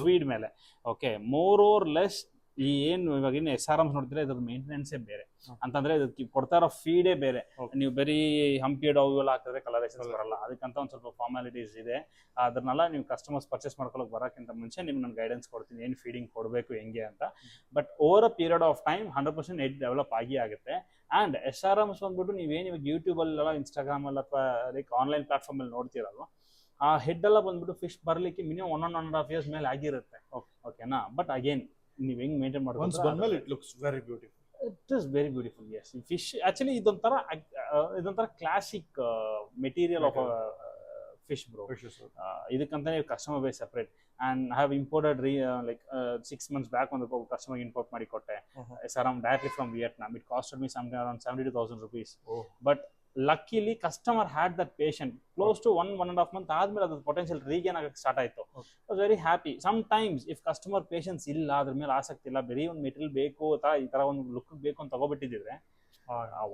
ಫೀಡ್ ಮೇಲೆ. ಓಕೆ, ಮೋರ್ ಓರ್ ಲೆಸ್ ಈ ಏನು ಇವಾಗ ಇನ್ನು SRM ನೋಡಿದ್ರೆ ಇದ್ರ ಮೇಂಟೆನೆನ್ಸೇ ಬೇರೆ ಅಂತಂದ್ರೆ ಇದಕ್ಕೆ ಕೊಡ್ತಾ ಇರೋ ಫೀಡೇ ಬೇರೆ. ನೀವು ಬರೀ ಹಂಪಿಡ್ ಅವೆಲ್ಲ ಹಾಕಿದ್ರೆ ಕಲರೇಷನ್ಸ್ ಬರಲ್ಲ. ಅದಕ್ಕಂತ ಒಂದು ಸ್ವಲ್ಪ ಫಾರ್ಮಾಲಿಟೀಸ್ ಇದೆ. ಅದನ್ನೆಲ್ಲ ನೀವು ಕಸ್ಟಮರ್ಸ್ ಪರ್ಚೇಸ್ ಮಾಡ್ಕೊಳ್ಳೋಕೆ ಬರೋಕ್ಕಿಂತ ಮುಂಚೆ ನಿಮ್ಗೆ ನಾನು ಗೈಡೆನ್ಸ್ ಕೊಡ್ತೀನಿ, ಏನು ಫೀಡಿಂಗ್ ಕೊಡಬೇಕು ಹೆಂಗೆ ಅಂತ. But over a period of time 100% head develop ಆಗುತ್ತೆ. ಆ್ಯಂಡ್ SRMs ಬಂದ್ಬಿಟ್ಟು ನೀವೇನು ಇವಾಗ ಯೂಟ್ಯೂಬಲ್ಲೆಲ್ಲ, ಇನ್ಸ್ಟಾಗ್ರಾಮಲ್ಲಿ ಅಥವಾ ಲೈಕ್ ಆನ್ಲೈನ್ ಪ್ಲಾಟ್ಫಾರ್ಮಲ್ಲಿ ನೋಡ್ತಿರಲ್ವ, ಆ ಹೆಡ್ ಎಲ್ಲ ಬಂದ್ಬಿಟ್ಟು ಫಿಶ್ ಬರಲಿಕ್ಕೆ ಮಿನಿಮಮ್ 1.5 years ಮೇಲೆ ಆಗಿರುತ್ತೆ. ಓಕೆನಾ, ಬಟ್ ಅಗೇನ್ ನೀವು ಹೆಂಗ್ ಮೇಂಟೈನ್ ಮಾಡ್ಕೊಂಡು it looks very beautiful. It is very beautiful. Yes, fish actually ಇದೊಂಥರ classic material of fish bro. ಇದಕ್ಕಂತಾನೆ customer base separate. And I have imported like 6 months back ಒಂದು customer import ಮಾಡಿ ಕೊಟ್ಟೆ SRM directly from Vietnam. It costed me something around 72,000 rupees. But luckily customer had that patient close to 1.5 month ಆದ್ಮೇಲೆ ಅದ್ರ potential regain ಆಗಕ್ಕೆ start ಆಯ್ತು. Was very happy. Some times if customer patience ಇಲ್ಲ, ಅದ್ರ ಮೇಲೆ ಆಸಕ್ತಿ ಇಲ್ಲ, ಬರೀ ಒಂದು ಮೆಟೀರಿಯಲ್ ಬೇಕು ಅಥವಾ ಈ ತರ ಒಂದು ಲುಕ್ ಬೇಕು ಅಂತ ತಗೋಬಿಟ್ಟಿದ್ರೆ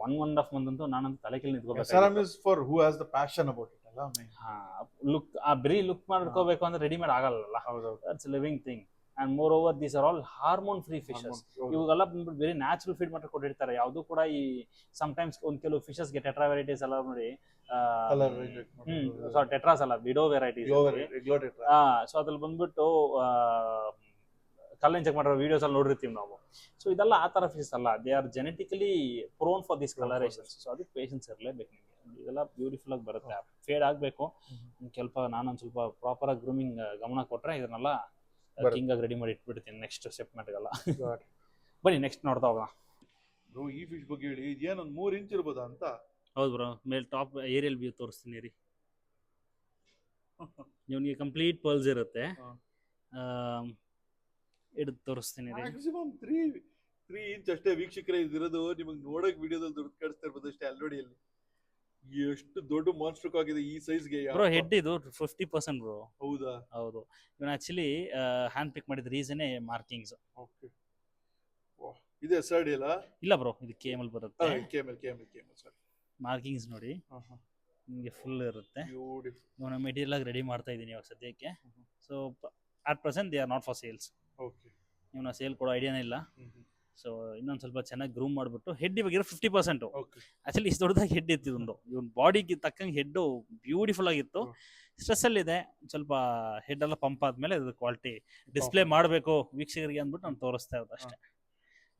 1.5 month ಅಂತೂ ನಾನಂತೂ ತಲೆ ಕೆಳಗೆ ನಿಂತ್ಕೋಬೇಕು. SRM is for who has the passion about it ಅಲ್ಲ. ಲುಕ್ ಬರೀ ಲುಕ್ ಮಾಡ್ಕೋಬೇಕು ಅಂದ್ರೆ ರೆಡಿಮೇಡ್ ಆಗಲ್ಲ. That's living thing. And more over these are all hormone free fishes. ಇವಾಗೆಲ್ಲ ಬಂದ್ಬಿಟ್ಟು ವೆರಿ ನ್ಯಾಚುರಲ್ ಫೀಡ್ ಮಾತ್ರ ಕೊಟ್ಟಿರ್ತಾರೆ. ಯಾವುದು ಕೂಡ ಈ ಸಮ್ಟೈಮ್ಸ್ ಒಂದು ಕೆಲವು ಫಿಶಸ್ಗೆ ಟೆಟ್ರಾ ವೆರೈಟೀಸ್ ಎಲ್ಲ ನೋಡಿ, ಟೆಟ್ರಾಸ್ ಅಲ್ಲ, ವಿಡೋ ವೆರೈಟೀಸ್. ಸೊ ಅದ್ರಲ್ಲಿ ಬಂದ್ಬಿಟ್ಟು ಕಲ್ಲನ್ ಚೆಕ್ ಮಾಡಿರೋ ವಿಡಿಯೋಸ್ ಅಲ್ಲಿ ನೋಡಿರ್ತೀವಿ ನಾವು. ಸೊ ಇದೆಲ್ಲ ಆ ತರ ಫಿಶಸ್ ಅಲ್ಲ, they are genetically prone for this colourations. So ಅದಕ್ಕೆ ಪೇಷನ್ಸ್ ಇರಲೇಬೇಕು ನಿಮಗೆ. ಇದೆಲ್ಲ ಬ್ಯೂಟಿಫುಲ್ ಆಗಿ ಬರುತ್ತೆ. ಫೇಡ್ ಆಗಬೇಕು. ನಾನೊಂದು ಸ್ವಲ್ಪ ಪ್ರಾಪರ್ ಆಗಿ ಗ್ರೂಮಿಂಗ್ ಗಮನ ಕೊಟ್ರೆ ಇದನ್ನೆಲ್ಲ ಕಿಂಗ್ ಆಗಿ ರೆಡಿ ಮಾಡಿ ಇಟ್ಬಿಡ್ತೀನಿ ನೆಕ್ಸ್ಟ್ ಸ್ಟೆಪ್ ಮಾಡಿರಲ್ಲ. ಬನ್ನಿ ನೆಕ್ಸ್ಟ್ ನೋಡ್ತಾ ಹೋಗೋಣ ಬ್ರೋ. ಈ ಫಿಶ್ ಬಗ್ಗೆ ಹೇಳಿ, ಇದೇನೊಂದು 3 ಇಂಚ್ ಇರ್ಬೋದಾ ಅಂತ? ಹೌದು ಬ್ರೋ, ಮೇಲೆ ಟಾಪ್ ಏರಿಯಲ್ ವ್ಯೂ ತೋರಿಸ್ತೀನಿ ರೀ. ನಿಮಗೆ ಕಂಪ್ಲೀಟ್ ಪರ್ಲ್ಸ್ ಇರುತ್ತೆ. ಹಿಡಿದು ತೋರಿಸ್ತೀನಿ ರೀ. ಮ್ಯಾಕ್ಸಿಮಮ್ 3 ಇಂಚ್ ಅಷ್ಟೇ ವೀಕ್ಷಕರೇ ಇದಿರೋದು. ನಿಮಗೆ ನೋಡಕ್ ವಿಡಿಯೋದಲ್ಲಿ ದುಡ್ಡು ಕಳಿಸ್ತಾ ಇರ್ಬೋದು ಅಷ್ಟೇ. ಆಲ್ರೆಡಿ ಅಲ್ಲಿ ಎಷ್ಟು ದೊಡ್ಡ ಮಾನ್ಸ್ಟರ್ ಆಗಿದೆ ಈ ಸೈಜ್ಗೆ ಬ್ರೋ. ಹೆಡ್ ಇದು 50% ಬ್ರೋ. ಹೌದಾ? ಹೌದು. ಇವನ್ ಆಕ್ಚುಲಿ ಹ್ಯಾಂಡ್ ಪಿಕ್ ಮಾಡಿದ ರೀಸನೇ ಮಾರ್ಕಿಂಗ್ಸ್. ಓಕೆ. ಇದೆ ಸರ್ಡ್ ಇಲ್ಲ ಬ್ರೋ, ಇದು KML ಬರುತ್ತೆ. KML sir. ಮಾರ್ಕಿಂಗ್ಸ್ ನೋಡಿ ನಿಮಗೆ ಫುಲ್ ಇರುತ್ತೆ. ಇವನ ಮೆಟೀರಿಯಲ್ ಆಗಿ ರೆಡಿ ಮಾಡ್ತಾ ಇದ್ದೀನಿ ಇವಾಗ ಸದ್ಯಕ್ಕೆ. So at present they are not for sales. Okay. ಇವನ ಸೇಲ್ ಕೊಡೋ ಐಡಿಯಾನೇ ಇಲ್ಲ. ಸೊ ಇನ್ನೊಂದು ಸ್ವಲ್ಪ ಚೆನ್ನಾಗಿ ಗ್ರೂಮ್ ಮಾಡಿಬಿಟ್ಟು ಹೆಡ್ ಇವಾಗ ಇರೋ 50%. ಆಕ್ಚುಲಿ ಇಷ್ಟು ದೊಡ್ಡದಾಗಿ ಹೆಡ್ ಇತ್ತಿದ್ದು. ಇವನ್ ಬಾಡಿಗೆ ತಕ್ಕಂಗೆ ಹೆಡ್ ಬ್ಯೂಟಿಫುಲ್ ಆಗಿತ್ತು. ಸ್ಟ್ರೆಸ್ ಅಲ್ಲಿ ಇದೆ ಸ್ವಲ್ಪ. ಹೆಡ್ ಎಲ್ಲ ಪಂಪ್ ಆದ್ಮೇಲೆ ಅದು ಕ್ವಾಲಿಟಿ ಡಿಸ್ಪ್ಲೇ ಮಾಡಬೇಕು ವೀಕ್ಷಕರಿಗೆ ಅಂದ್ಬಿಟ್ಟು ನಾನು ತೋರಿಸ್ತಾ ಇರೋದು ಅಷ್ಟೇ.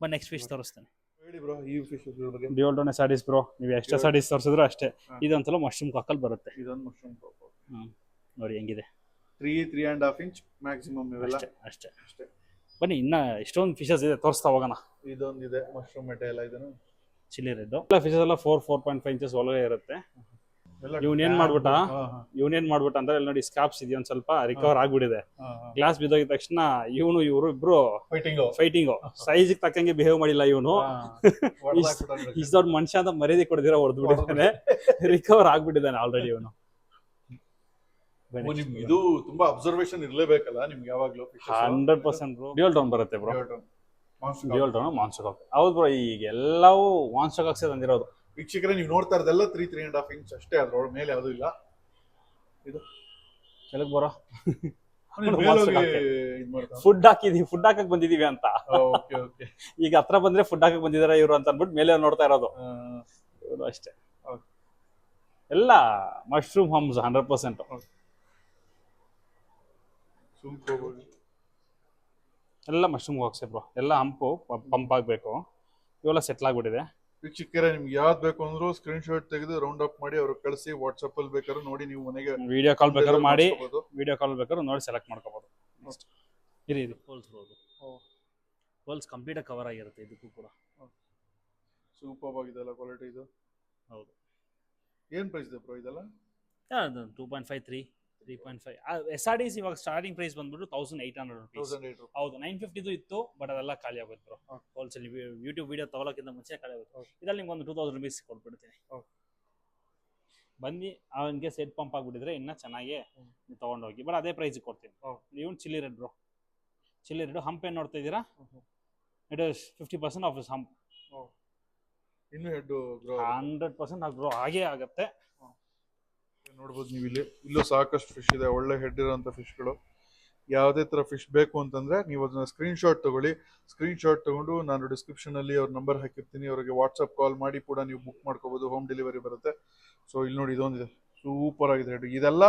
ಬಟ್ ನೆಕ್ಸ್ಟ್ ಫಿಶ್ ತೋರಿಸ್ತೇನೆ. ಹೇಳಿ ಬ್ರೋ, ಈ ಫಿಶ್ ಬಗ್ಗೆ. ಡಿಯೋಲ್ಡೋನೆ ಸಾಡೀಸ್ ಬ್ರೋ. ನೀವು ಎಕ್ಸ್ಟ್ರಾ ಸಾಡೀಸ್ ತೋರಿಸಿದ್ರು ಅಷ್ಟೇ. ಇದೊಂದ್ಸಲ ಮಶ್ರೂಮ್ ಕಾಕಲ್ ಬರುತ್ತೆ. ಇದೊಂದು ಮಶ್ರೂಮ್ ಕಾಕಲ್ ನೋಡಿ ಹೆಂಗಿದೆ. 3.5 ಇಂಚ್ ಮ್ಯಾಕ್ಸಿಮಮ್ ಇವೆಲ್ಲ. ಅಷ್ಟೇ. ಬನ್ನಿ ಇನ್ನ ಎಷ್ಟೊಂದು ಫಿಶಸ್ ಇದೆ, ತೋರಿಸ್ತಾ ಹೋಗೋಣ. ಇದೊಂದಿದೆ ಮಶ್ರೂಮ್ ಮೆಟೆ ಎಲ್ಲ. ಇದನ್ನು ಚಿಲ್ಲಿ ರೆಡ್ ಎಲ್ಲ ಫಿಶಸ್ ಎಲ್ಲ 4.5 ಇಂಚಸ್ ಒಳಗೆ ಇರುತ್ತೆ. ಇವನೇನ್ ಮಾಡ್ಬಿಟ್ಟ ಅಂದ್ರೆ ಇಲ್ಲಿ ನೋಡಿ ಸ್ಕ್ರಾಪ್ಸ್ ಇದೆಯಾ ಒಂದ್ ಸ್ವಲ್ಪ ರಿಕವರ್ ಆಗ್ಬಿಟ್ಟಿದೆ. ಗ್ಲಾಸ್ ಬಿದ್ದೋಗಿದ ತಕ್ಷಣ ಇವರು ಇಬ್ರು ಫೈಟಿಂಗ್ ಸೈಜ್ ತಕ್ಕಂಗೆ ಬಿಹೇವ್ ಮಾಡಿಲ್ಲ ಇವನು. ಇಷ್ಟು ದೊಡ್ಡ ಮನುಷ್ಯ ಅಂತ ಮರ್ಯಾದೆ ಕೊಡ್ದಿರ ಹೊಡೆದು ಬಿಟ್ಟಿದ್ದಾನೆ. ರಿಕವರ್ ಆಗ್ಬಿಟ್ಟಿದ್ದಾನೆ ಆಲ್ರೆಡಿ ಇವನು. ಇದು ತುಂಬಾ ಅಬ್ಸರ್ವೇಷನ್ ಇರ್ಲೇಬೇಕಲ್ಲ ನಿಮ್ಗೆ ಯಾವಾಗ್ಲೂ. 100% ಬ್ರೋ. ಡ್ಯೂಯಲ್ ಟೋನ್ ಬರುತ್ತೆ bro. Dual tone monster cock. ಹೌದು ಬ್ರೋ, ಈಗ ಎಲ್ಲವೂ ಮಾನ್ಸ್ಟರ್ ಕಾಕ್ಸ್ ತಂದಿರೋದು. ವೀಕ್ಷಕರೇ ನೀವು ನೋಡ್ತಾ ಇರೋದೆಲ್ಲ 3.5 ಇಂಚ್ ಅಷ್ಟೇ, ಅದ್ರ ಮೇಲೆ ಯಾವ್ದು ಇಲ್ಲ. ಇದು ಕೆಳಗೆ ಬರೋ ಫುಡ್ ಹಾಕಕ್ ಬಂದಿದೀವಿ ಅಂತ. ಈಗ ಹತ್ರ ಬಂದ್ರೆ ಫುಡ್ ಹಾಕಕ್ ಬಂದಿದಾರೆ ಇವ್ರು ಅಂತ ಅನ್ಬಿಟ್ಟು ಮೇಲೆ ನೋಡ್ತಾ ಇರೋದು ಇವ್ರು ಅಷ್ಟೇ. ಎಲ್ಲ ಮಶ್ರೂಮ್ ಹಮ್ಸ್ 100%. ಎಲ್ಲ ಮಶ್ರೂಮ್ ಹಾಕ್ಸೆ ಬ್ರೋ. ಎಲ್ಲ ಹಂಪು ಪಂಪ್ ಆಗ್ಬೇಕು. ಇವೆಲ್ಲ ಸೆಟ್ಲ್ ಆಗ್ಬಿಟ್ಟಿದೆ. ವೀಕ್ಷಕರೇ ನಿಮ್ಗೆ ಯಾವ್ದು ಬೇಕು ಅಂದ್ರೂ ಸ್ಕ್ರೀನ್ ಶಾಟ್ ತೆಗೆದು ರೌಂಡ್ ಅಪ್ ಮಾಡಿ ಅವ್ರಿಗೆ ಕಳಿಸಿ. ವಾಟ್ಸಪ್ ಅಲ್ಲಿ ಬೇಕಾದ್ರೂ ನೋಡಿ, ನೀವು ಮನೆಗೆ ವಿಡಿಯೋ ಕಾಲ್ ಬೇಕಾದ್ರೂ ಮಾಡಿ, ವಿಡಿಯೋ ಕಾಲ್ ಬೇಕಾದ್ರೂ ನೋಡಿ ಸೆಲೆಕ್ಟ್ ಮಾಡ್ಕೋಬಹುದು. ಇದು ಹೋಲ್ಸ್ ಕಂಪ್ಲೀಟ್ ಆಗಿ ಕವರ್ ಆಗಿರುತ್ತೆ. ಇದಕ್ಕೂ ಕೂಡ ಸೂಪರ್ ಆಗಿದೆ ಅಲ್ಲ ಕ್ವಾಲಿಟಿ ಇದು. ಹೌದು. ಏನ್ ಪ್ರೈಸ್ ಇದೆ ಬ್ರೋ ಇದೆಲ್ಲ? 2.5 3.5 SRDs ಇವಾಗ ಸ್ಟಾರ್ಟಿಂಗ್ ಪ್ರೈಸ್ ಬಂದ್ಬಿಟ್ಟು 1800 rupees. ಹೌದು, 950 ಇತ್ತು, ಬಟ್ ಅದೆಲ್ಲ ಖಾಲಿ ಆಗೋಯ್ತು ಬ್ರೋ. ಹೋಲ್ಸೇಲ್ ಯೂಟ್ಯೂಬ್ ವಿಡಿಯೋ ತಗೊಳಕ್ಕಿಂತ ಮುಂಚೆ ಖಾಲಿ ಆಗೋಯ್ತು. ಇದ್ರಲ್ಲಿ ನಿಮ್ಗೆ ಒಂದು 2000 rupees ಕೊಟ್ಬಿಡ್ತೀನಿ. ಬಂದು ಅವನಿಗೆ ಸೆಟ್ ಪಂಪ್ ಆಗ್ಬಿಟ್ಟಿದ್ರೆ ಇನ್ನ ಚೆನ್ನಾಗಿ ನೀವು ತಗೊಂಡೋಗಿ, ಬಟ್ ಅದೇ ಪ್ರೈಸ್ ಕೊಡ್ತೀನಿ. ನೀವು chilli red bro. Chilli red hump ಏನ್ ನೋಡ್ತಾ ಇದ್ದೀರಾ? It is 50% of is hump. ಇನ್ನು ಹೆಡ್ 100% ಗ್ರೋ ಆಗೇ ಆಗುತ್ತೆ. ನೋಡ್ಬೋದು ನೀವು ಇಲ್ಲೂ ಸಾಕಷ್ಟು ಫಿಶ್ ಇದೆ, ಒಳ್ಳೆ ಹೆಡ್ ಇರೋಂಥ ಫಿಶ್ಗಳು. ಯಾವುದೇ ಥರ ಫಿಶ್ ಬೇಕು ಅಂತಂದರೆ ನೀವು ಅದನ್ನ ಸ್ಕ್ರೀನ್ ಶಾಟ್ ತಗೊಳ್ಳಿ. ಸ್ಕ್ರೀನ್ ಶಾಟ್ ತಗೊಂಡು ನಾನು ಡಿಸ್ಕ್ರಿಪ್ಷನಲ್ಲಿ ಅವ್ರ ನಂಬರ್ ಹಾಕಿರ್ತೀನಿ, ಅವರಿಗೆ ವಾಟ್ಸಪ್ ಕಾಲ್ ಮಾಡಿ ಕೂಡ ನೀವು ಬುಕ್ ಮಾಡ್ಕೋಬೋದು. ಹೋಮ್ ಡೆಲಿವರಿ ಬರುತ್ತೆ. ಸೊ ಇಲ್ಲಿ ನೋಡಿ ಇದೊಂದಿದೆ, ಸೂಪರ್ ಆಗಿದೆ ಹೆಡ್. ಇದೆಲ್ಲ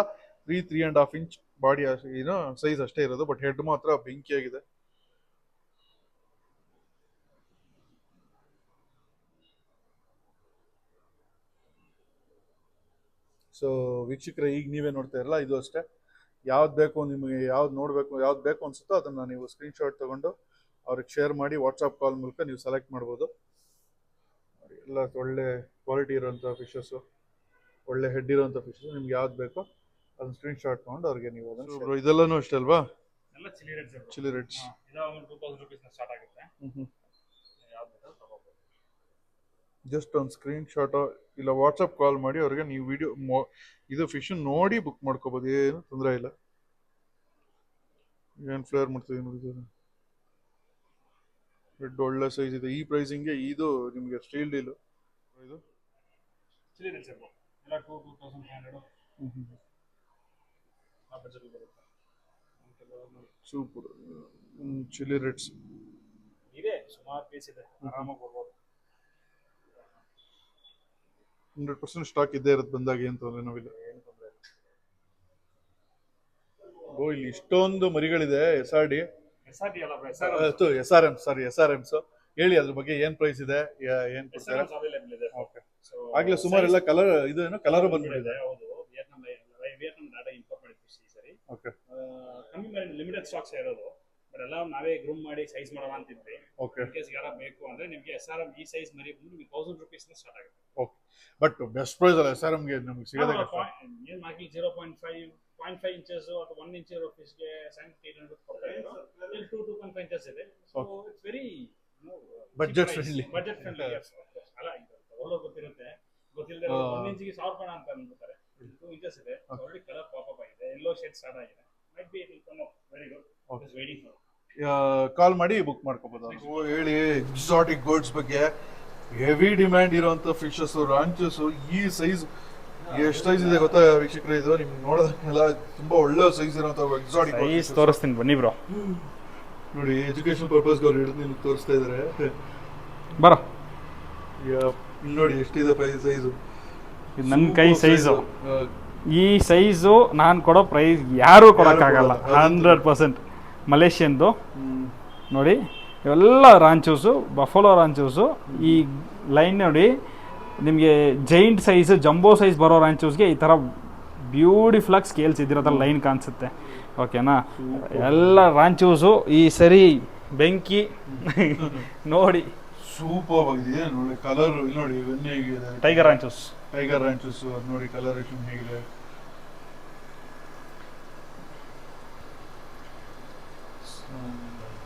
3.5 ಇಂಚ್ ಬಾಡಿ ಏನೋ ಸೈಜ್ ಅಷ್ಟೇ ಇರೋದು, ಬಟ್ ಹೆಡ್ ಮಾತ್ರ ಬೆಂಕಿಯಾಗಿದೆ. ಸೊ ವೀಕ್ಷಕರೇ, ಈಗ ನೀವೇ ನೋಡ್ತಾ ಇರಲ್ಲ, ಇದು ಅಷ್ಟೇ. ಯಾವ್ದು ಬೇಕು ನಿಮಗೆ, ಯಾವ್ದು ನೋಡಬೇಕು, ಯಾವ್ದು ಬೇಕು ಅನ್ಸುತ್ತೋ ಅದನ್ನು ನೀವು ಸ್ಕ್ರೀನ್ ಶಾಟ್ ತೊಗೊಂಡು ಅವ್ರಿಗೆ ಶೇರ್ ಮಾಡಿ ವಾಟ್ಸಪ್ ಕಾಲ್ ಮೂಲಕ ನೀವು ಸೆಲೆಕ್ಟ್ ಮಾಡ್ಬೋದು. ಎಲ್ಲ ಒಳ್ಳೆ ಕ್ವಾಲಿಟಿ ಇರೋಂಥ ಫಿಶಸ್ಸು, ಒಳ್ಳೆ ಹೆಡ್ ಇರೋಂಥ ಫಿಶಸ್ಸು. ನಿಮ್ಗೆ ಯಾವ್ದು ಬೇಕೋ ಅದನ್ನ ಸ್ಕ್ರೀನ್ ಶಾಟ್ ತೊಗೊಂಡು ಅವ್ರಿಗೆ ನೀವು ಅದನ್ನು. ಇದೆಲ್ಲನೂ ಅಷ್ಟೇ ಅಲ್ವಾ? ಎಲ್ಲ ಚಿಲ್ಲಿ ರೆಡ್ಸ್. ಚಿಲ್ಲಿ ರೆಡ್ಸ್ 2000 rupees ಸ್ಟಾರ್ಟ್ ಆಗುತ್ತೆ. ಜಸ್ಟ್ ಒಂದು ಸ್ಕ್ರೀನ್ ಶಾಟ್ ಇಲ್ಲ ವಾಟ್ಸಪ್ ಕಾಲ್ ಮಾಡಿ ಅವ್ರಿಗೆ ನೀವು ವಿಡಿಯೋ ಇದು ಫಿಶ್ ನೋಡಿ ಬುಕ್ ಮಾಡ್ಕೋಬೋದು. ಏನು ತೊಂದರೆ ಇಲ್ಲ. ಏನು ಫ್ಲೇರ್ ಮಾಡ್ತೀವಿ ನೋಡಿ, ರೆಡ್ ಒಳ್ಳೆ ಸೈಜ್ ಇದೆ. ಈ ಪ್ರೈಸಿಂಗ್ಗೆ ಇದು ನಿಮಗೆ ಸ್ಟೀಲ್ ಡೀಲು. ಇದು ಸೂಪರ್ ಚಿಲ್ಲಿ ರೆಡ್ಸ್ ಇದೆ. ಸುಮಾರು ಪೀಸ್ ಇದೆ, ಆರಾಮಾಗಿ ಬರ್ಬೋದು. 100% ಸ್ಟಾಕ್ ಇದ್ದೇ ಇರುತ್ತೆ ಬಂದಾಗ. ಏನು ತೊಂದರೆ ನಾವಿಲ್ಲ. ಓ, ಇಲ್ಲಿ ಇಷ್ಟೊಂದು ಮರಿಗಳಿದೆ. SRMs ಹೇಳಿ, ಅದ್ರ ಬಗ್ಗೆ ಏನ್ ಪ್ರೈಸ್ ಇದೆ, ಏನ್ ಕೊಡ್ತಾರೆ? ಆಗ್ಲೇ ಸುಮಾರು ಎಲ್ಲ ಕಲರ್ ಇದು ಏನೋ ಕಲರ್ ಬಂದ್ಬಿಟ್ಟಿದೆ. ಓಕೆ, ಲಿಮಿಟೆಡ್ ಸ್ಟಾಕ್ಸ್ ಇರೋದು, ಬಟ್ ಎಲ್ಲ ನಾವೇ ಗ್ರೂಮ್ ಮಾಡಿ ಸೈಜ್ ಮಾಡೋಣ ಅಂತಿದ್ವಿ. ಓಕೆ, ಯಾರ ಬೇಕು ಅಂದ್ರೆ ನಿಮಗೆ SRM ಈ ಸೈಜ್ ಮರಿ ನಿಮಗೆ 1000 rupees ಸ್ಟಾರ್ಟ್ ಆಗುತ್ತೆ. ಓಕೆ, ಬಟ್ ಬೆಸ್ಟ್ ಪ್ರೈಸ್ ಅಲ್ಲ SRMಗೆ ನಮಗೆ ಸಿಗೋದೇ ಕಷ್ಟ. ಏನು ಮಾರ್ಕೆಟ್ 0.5 ಇಂಚಸ್ ಅಥವಾ 1 ಇಂಚ್ ಇರೋ ಫಿಶ್ಗೆ 700-800 ಕೊಡ್ತಾರೆ. ಇಲ್ಲಿ 2.5 ಇಂಚಸ್ ಇದೆ. So it's very budget friendly. ಅಲ್ಲ, ಒಳ್ಳೆ ಗೊತ್ತಿರುತ್ತೆ. ಗೊತ್ತಿಲ್ಲದೆ 1 ಇಂಚಿಗೆ 1000 ರೂಪಾಯಿ ಅಂತ ಅಂದ್ಬಿಡ್ತಾರೆ. 2 ಇಂಚಸ್ ಇದೆ. ಆಲ್ರೆಡಿ ಕಲರ್ ಪಾಪ್ ಅಪ್ ಆಗಿದೆ, ಎಲ್ಲೋ ಶೇಡ್ ಸ್ಟಾರ್ಟ್ ಆಗಿದೆ. Might be it will come up very good. It's waiting for. Call ಮಾಡಿ ಬುಕ್ ಮಾಡ್ಕೋಬಹುದು. ಹೇಳಿ ಎಕ್ಸಾಟಿಕ್ ಬರ್ಡ್ಸ್ ಬಗ್ಗೆ. ಹೆವಿ ಡಿಮ್ಯಾಂಡ್ ಇರುವಂತ ಫಿಶಸ್, ರಾಂಚಸ್. ಈ ಸೈಜ್ ಎಷ್ಟು ಸೈಜ್ ಇದೆ ಗೊತ್ತಾ ವೀಕ್ಷಕರೇ? ಇದು ನಿಮ್ಗೆ ನೋಡೋದಕ್ಕೆಲ್ಲ ತುಂಬಾ ಒಳ್ಳೆ ಸೈಜ್ ಇರುವಂತ ಎಕ್ಸಾಟಿಕ್ ಸೈಜ್ ತೋರಿಸ್ತೀನಿ ಬನ್ನಿ ಬ್ರೋ. ನೋಡಿ, ಎಜುಕೇಶನ್ ಪರ್ಪಸ್ ಅವ್ರು ಹಿಡಿದು ನಿಮ್ಗೆ ತೋರಿಸ್ತಾ ಇದಾರೆ. ಬರೋ, ಇಲ್ಲಿ ನೋಡಿ ಎಷ್ಟಿದೆ ಸೈಜು. ನನ್ನ ಕೈ ಸೈಜು. ಈ ಸೈಜು ನಾನು ಕೊಡೋ ಪ್ರೈಸ್ ಯಾರು ಕೊಡೋಕ್ಕಾಗಲ್ಲ. 100% ಮಲೇಷಿಯನ್ದು ನೋಡಿ. ಇವೆಲ್ಲ ರಾಂಚೂಸು, ಬಫಲೋ ರಾಂಚೂಸು. ಈ ಲೈನ್ ನೋಡಿ, ನಿಮಗೆ ಜೈಂಟ್ ಸೈಜ್, ಜಂಬೋ ಸೈಜ್ ಬರೋ ರಾಂಚೂಸ್ಗೆ ಈ ಥರ ಬ್ಯೂಟಿಫುಲ್ ಆಗಿ ಸ್ಕೇಲ್ಸ್ ಇದ್ದಿರೋ ಥರ ಲೈನ್ ಕಾಣಿಸುತ್ತೆ. ಓಕೆನಾ? ಎಲ್ಲ ರಾಂಚೂಸು ಈ ಸರಿ ಬೆಂಕಿ ನೋಡಿ. ಸೂಪರ್ ಆಗಿದೆ ನೋಡಿ ಕಲರ್. ಇಲ್ಲಿ ನೋಡಿ ಇವೆನ್ನೇ ಹೇಗಿದೆ, ಟೈಗರ್ ರಾಂಚೂಸ್. ಟೈಗರ್ ರಾಂಚೂಸ್ ಅದು ನೋಡಿ ಕಲರೇಷನ್ ಹೇಗಿದೆ.